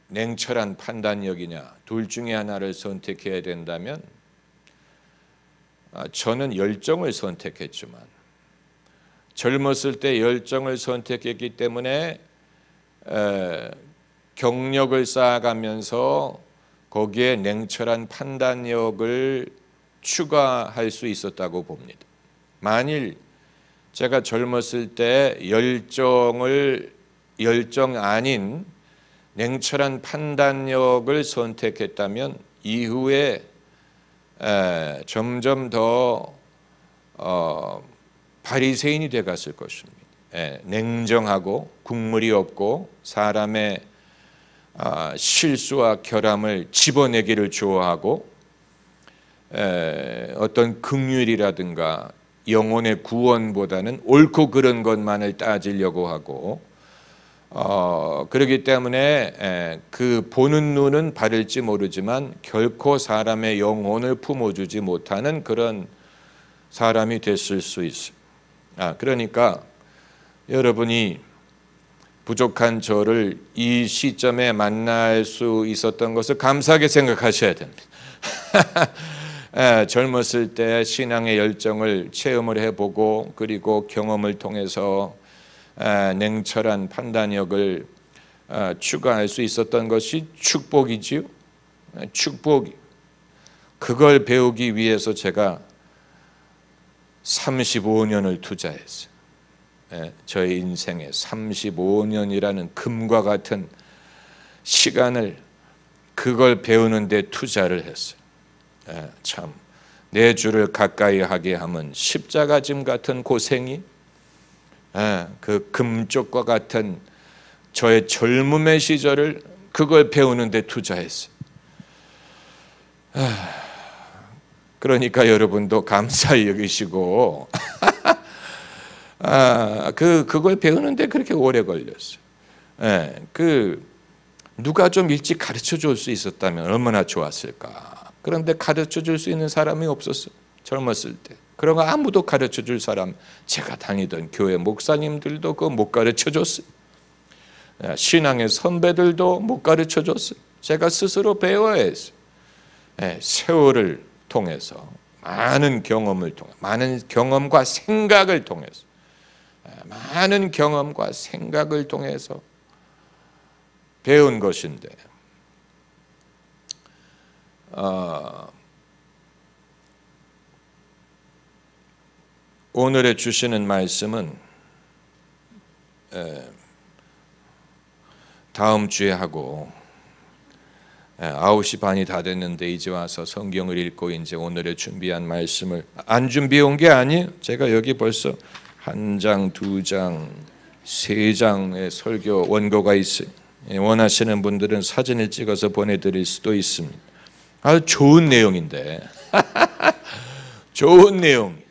냉철한 판단력이냐, 둘 중에 하나를 선택해야 된다면 저는 열정을 선택했지만 젊었을 때 열정을 선택했기 때문에 경력을 쌓아가면서 거기에 냉철한 판단력을 추가할 수 있었다고 봅니다. 만일 제가 젊었을 때 열정을 열정 아닌 냉철한 판단력을 선택했다면 이후에 점점 더 바리새인이 되었을 것입니다. 냉정하고 국물이 없고 사람의 실수와 결함을 집어내기를 좋아하고 어떤 긍휼이라든가 영혼의 구원보다는 옳고 그른 것만을 따지려고 하고 그렇기 때문에 그 보는 눈은 바를지 모르지만 결코 사람의 영혼을 품어주지 못하는 그런 사람이 됐을 수 있어요. 그러니까 여러분이 부족한 저를 이 시점에 만날 수 있었던 것을 감사하게 생각하셔야 됩니다. 젊었을 때 신앙의 열정을 체험을 해보고 그리고 경험을 통해서 냉철한 판단력을 추가할 수 있었던 것이 축복이지요. 축복이. 그걸 배우기 위해서 제가 35년을 투자했어요. 저의 인생에 35년이라는 금과 같은 시간을 그걸 배우는 데 투자를 했어요. 참 내 주를 가까이 하게 하면 십자가짐 같은 고생이 그 금쪽과 같은 저의 젊음의 시절을 그걸 배우는 데 투자했어요. 그러니까 여러분도 감사히 여기시고 그걸 배우는데 그렇게 오래 걸렸어요. 누가 좀 일찍 가르쳐 줄 수 있었다면 얼마나 좋았을까. 그런데 가르쳐 줄 수 있는 사람이 없었어요. 젊었을 때. 그런 거 아무도 가르쳐 줄 사람, 제가 다니던 교회 목사님들도 그거 못 가르쳐 줬어요. 신앙의 선배들도 못 가르쳐 줬어요. 제가 스스로 배워야 했어요. 세월을 통해서 많은 경험을 통해 많은 경험과 생각을 통해서 많은 경험과 생각을 통해서 배운 것인데 오늘의 주시는 말씀은 다음 주에 하고 9시 반이 다 됐는데 이제 와서 성경을 읽고 이제 오늘의 준비한 말씀을 안 준비해 온 게 아니에요. 제가 여기 벌써 1장, 2장, 3장의 설교 원고가 있어요. 원하시는 분들은 사진을 찍어서 보내드릴 수도 있습니다. 아주 좋은 내용인데 좋은 내용.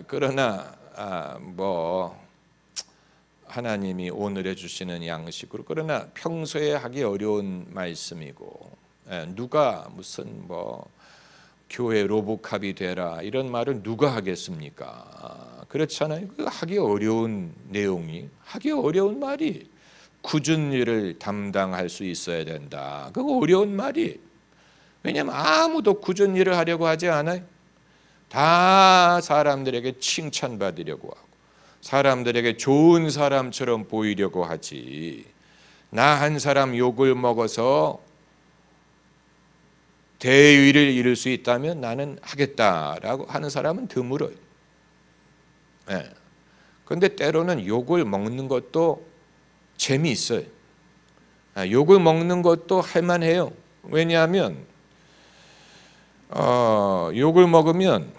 그러나 하나님이 오늘에 주시는 양식으로 그러나 평소에 하기 어려운 말씀이고 누가 무슨 교회 로보캅이 되라 이런 말을 누가 하겠습니까? 그렇잖아요. 하기 어려운 내용이 하기 어려운 말이 굳은 일을 담당할 수 있어야 된다. 그거 어려운 말이. 왜냐하면 아무도 굳은 일을 하려고 하지 않아요. 다 사람들에게 칭찬받으려고 하고 사람들에게 좋은 사람처럼 보이려고 하지. 나 한 사람 욕을 먹어서 대의를 이룰 수 있다면 나는 하겠다라고 하는 사람은 드물어요. 그런데 때로는 욕을 먹는 것도 재미있어요. 욕을 먹는 것도 할만해요. 왜냐하면 욕을 먹으면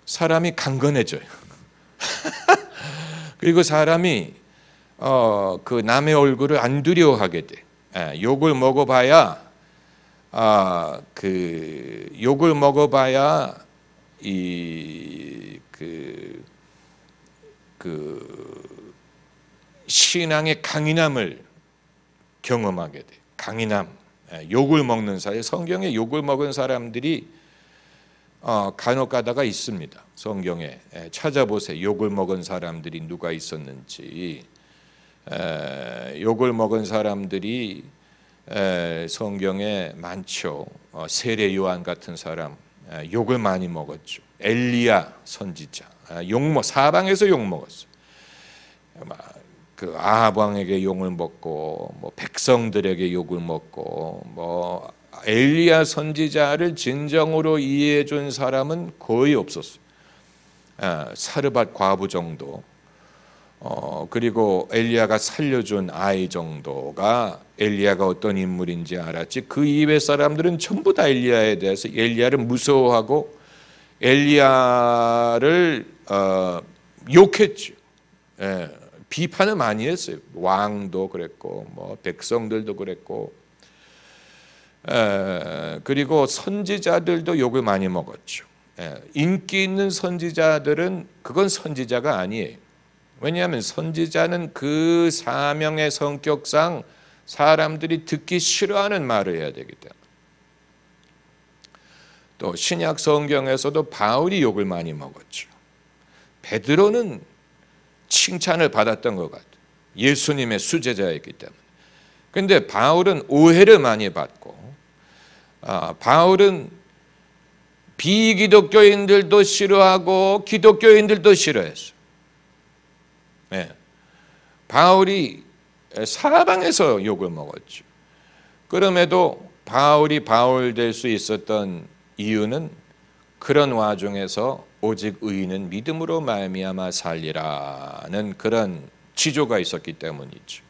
사람이 강건해져요. 그리고 사람이 그 남의 얼굴을 안 두려워하게 돼. 욕을 먹어봐야 욕을 먹어봐야 신앙의 강인함을 경험하게 돼. 강인함. 욕을 먹는 사람, 성경에 욕을 먹은 사람들이 간혹 가다가 있습니다. 성경에 찾아보세요. 욕을 먹은 사람들이 누가 있었는지. 욕을 먹은 사람들이 성경에 많죠. 세례 요한 같은 사람 욕을 많이 먹었죠. 엘리야 선지자 사방에서 욕 먹었어요. 그 아합 왕에게 욕을 먹고 백성들에게 욕을 먹고 엘리야 선지자를 진정으로 이해해 준 사람은 거의 없었어요. 사르밧 과부 정도. 그리고 엘리야가 살려준 아이 정도가 엘리야가 어떤 인물인지 알았지, 그 이외 사람들은 전부 다 엘리야에 대해서 엘리야를 무서워하고 엘리야를 욕했죠. 예, 비판을 많이 했어요. 왕도 그랬고 뭐 백성들도 그랬고, 그리고 선지자들도 욕을 많이 먹었죠. 인기 있는 선지자들은 그건 선지자가 아니에요. 왜냐하면 선지자는 그 사명의 성격상 사람들이 듣기 싫어하는 말을 해야 되기 때문에. 또 신약 성경에서도 바울이 욕을 많이 먹었죠. 베드로는 칭찬을 받았던 것 같아요. 예수님의 수제자였기 때문에. 그런데 바울은 오해를 많이 받고, 바울은 비기독교인들도 싫어하고 기독교인들도 싫어했어요. 바울이 사방에서 욕을 먹었죠. 그럼에도 바울이 바울 될 수 있었던 이유는 그런 와중에서 오직 의인은 믿음으로 말미암아 살리라는 그런 지조가 있었기 때문이죠.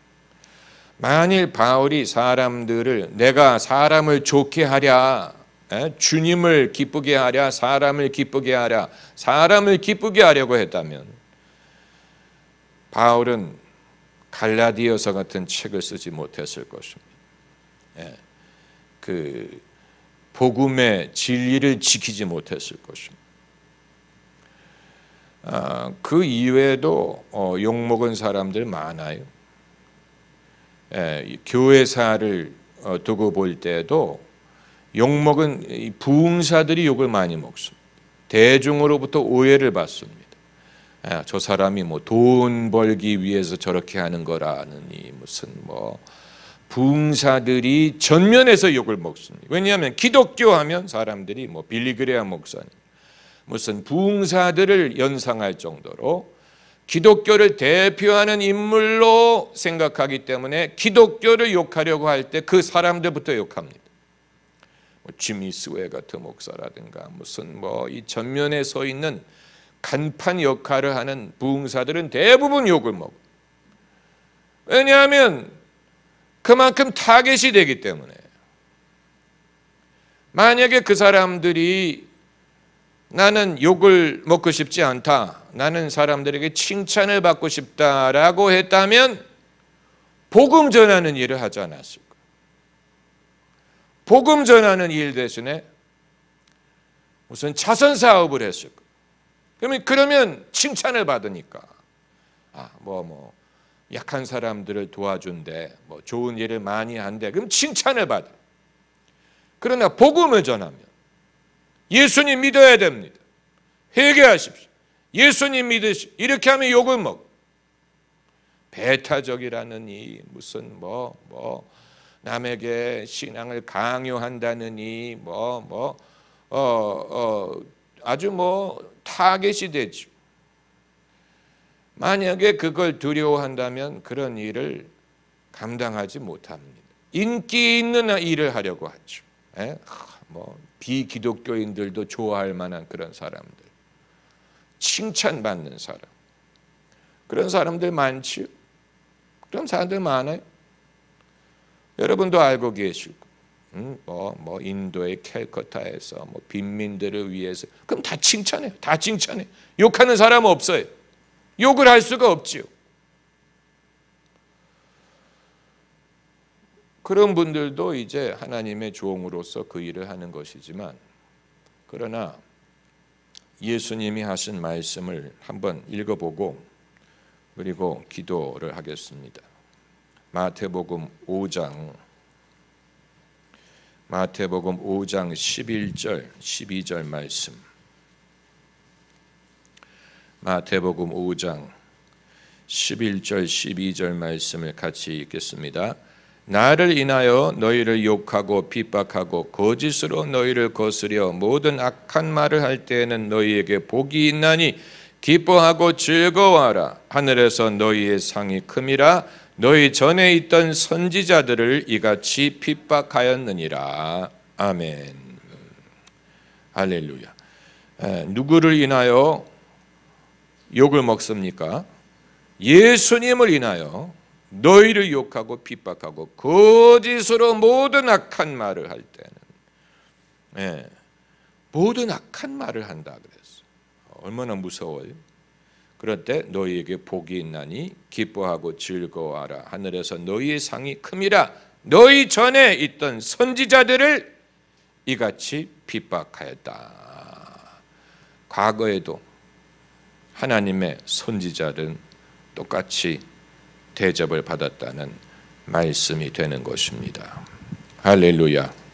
만일 바울이 사람들을, 내가 사람을 좋게 하랴, 주님을 기쁘게 하랴, 사람을 기쁘게 하랴, 사람을 기쁘게 하려고 했다면 바울은 갈라디아서 같은 책을 쓰지 못했을 것입니다. 그 복음의 진리를 지키지 못했을 것입니다. 그 이외에도 욕먹은 사람들 많아요. 교회사를 두고 볼 때도 욕먹은 부흥사들이 욕을 많이 먹습니다. 대중으로부터 오해를 받습니다. 저 사람이 뭐 돈 벌기 위해서 저렇게 하는 거라느니, 무슨 뭐 부흥사들이 전면에서 욕을 먹습니다. 왜냐하면 기독교 하면 사람들이 뭐 빌리그레아 목사님, 무슨 부흥사들을 연상할 정도로 기독교를 대표하는 인물로 생각하기 때문에 기독교를 욕하려고 할 때 그 사람들부터 욕합니다. 뭐 지미 스웨 같은 목사라든가 무슨 뭐 이 전면에 서 있는 간판 역할을 하는 부흥사들은 대부분 욕을 먹어. 왜냐하면 그만큼 타겟이 되기 때문에. 만약에 그 사람들이 나는 욕을 먹고 싶지 않다, 나는 사람들에게 칭찬을 받고 싶다라고 했다면 복음 전하는 일을 하지 않았을까? 복음 전하는 일 대신에 무슨 자선 사업을 했을까? 그러면 칭찬을 받으니까 뭐 약한 사람들을 도와준대, 뭐 좋은 일을 많이 한대, 그럼 칭찬을 받아. 그러나 복음을 전하면 예수님 믿어야 됩니다. 회개하십시오. 예수님 믿으시. 이렇게 하면 욕을 먹어. 배타적이라느니 무슨 남에게 신앙을 강요한다느니 아주 타겟이 되죠. 만약에 그걸 두려워한다면 그런 일을 감당하지 못합니다. 인기 있는 일을 하려고 하죠. 비기독교인들도 좋아할 만한 그런 사람들, 칭찬받는 사람, 그런 사람들 많지요. 그런 사람들 많아요. 여러분도 알고 계시고, 인도의 캘커타에서 빈민들을 위해서, 그럼 다 칭찬해요. 다 칭찬해. 욕하는 사람 없어요. 욕을 할 수가 없지요. 그런 분들도 이제 하나님의 종으로서 그 일을 하는 것이지만, 그러나 예수님이 하신 말씀을 한번 읽어보고 그리고 기도를 하겠습니다. 마태복음 5장 11절 12절 말씀. 마태복음 5장 11절 12절 말씀을 같이 읽겠습니다. 나를 인하여 너희를 욕하고 핍박하고 거짓으로 너희를 거스려 모든 악한 말을 할 때에는 너희에게 복이 있나니 기뻐하고 즐거워하라. 하늘에서 너희의 상이 큼이라. 너희 전에 있던 선지자들을 이같이 핍박하였느니라. 아멘. 할렐루야. 누구를 인하여 욕을 먹습니까? 예수님을 인하여 너희를 욕하고 핍박하고 거짓으로 모든 악한 말을 할 때는, 모든 악한 말을 한다 그랬어. 얼마나 무서워요. 그럴 때 너희에게 복이 있나니 기뻐하고 즐거워하라. 하늘에서 너희의 상이 큼이라. 너희 전에 있던 선지자들을 이같이 핍박하였다. 과거에도 하나님의 선지자들은 똑같이 대접을 받았다는 말씀이 되는 것입니다. 할렐루야.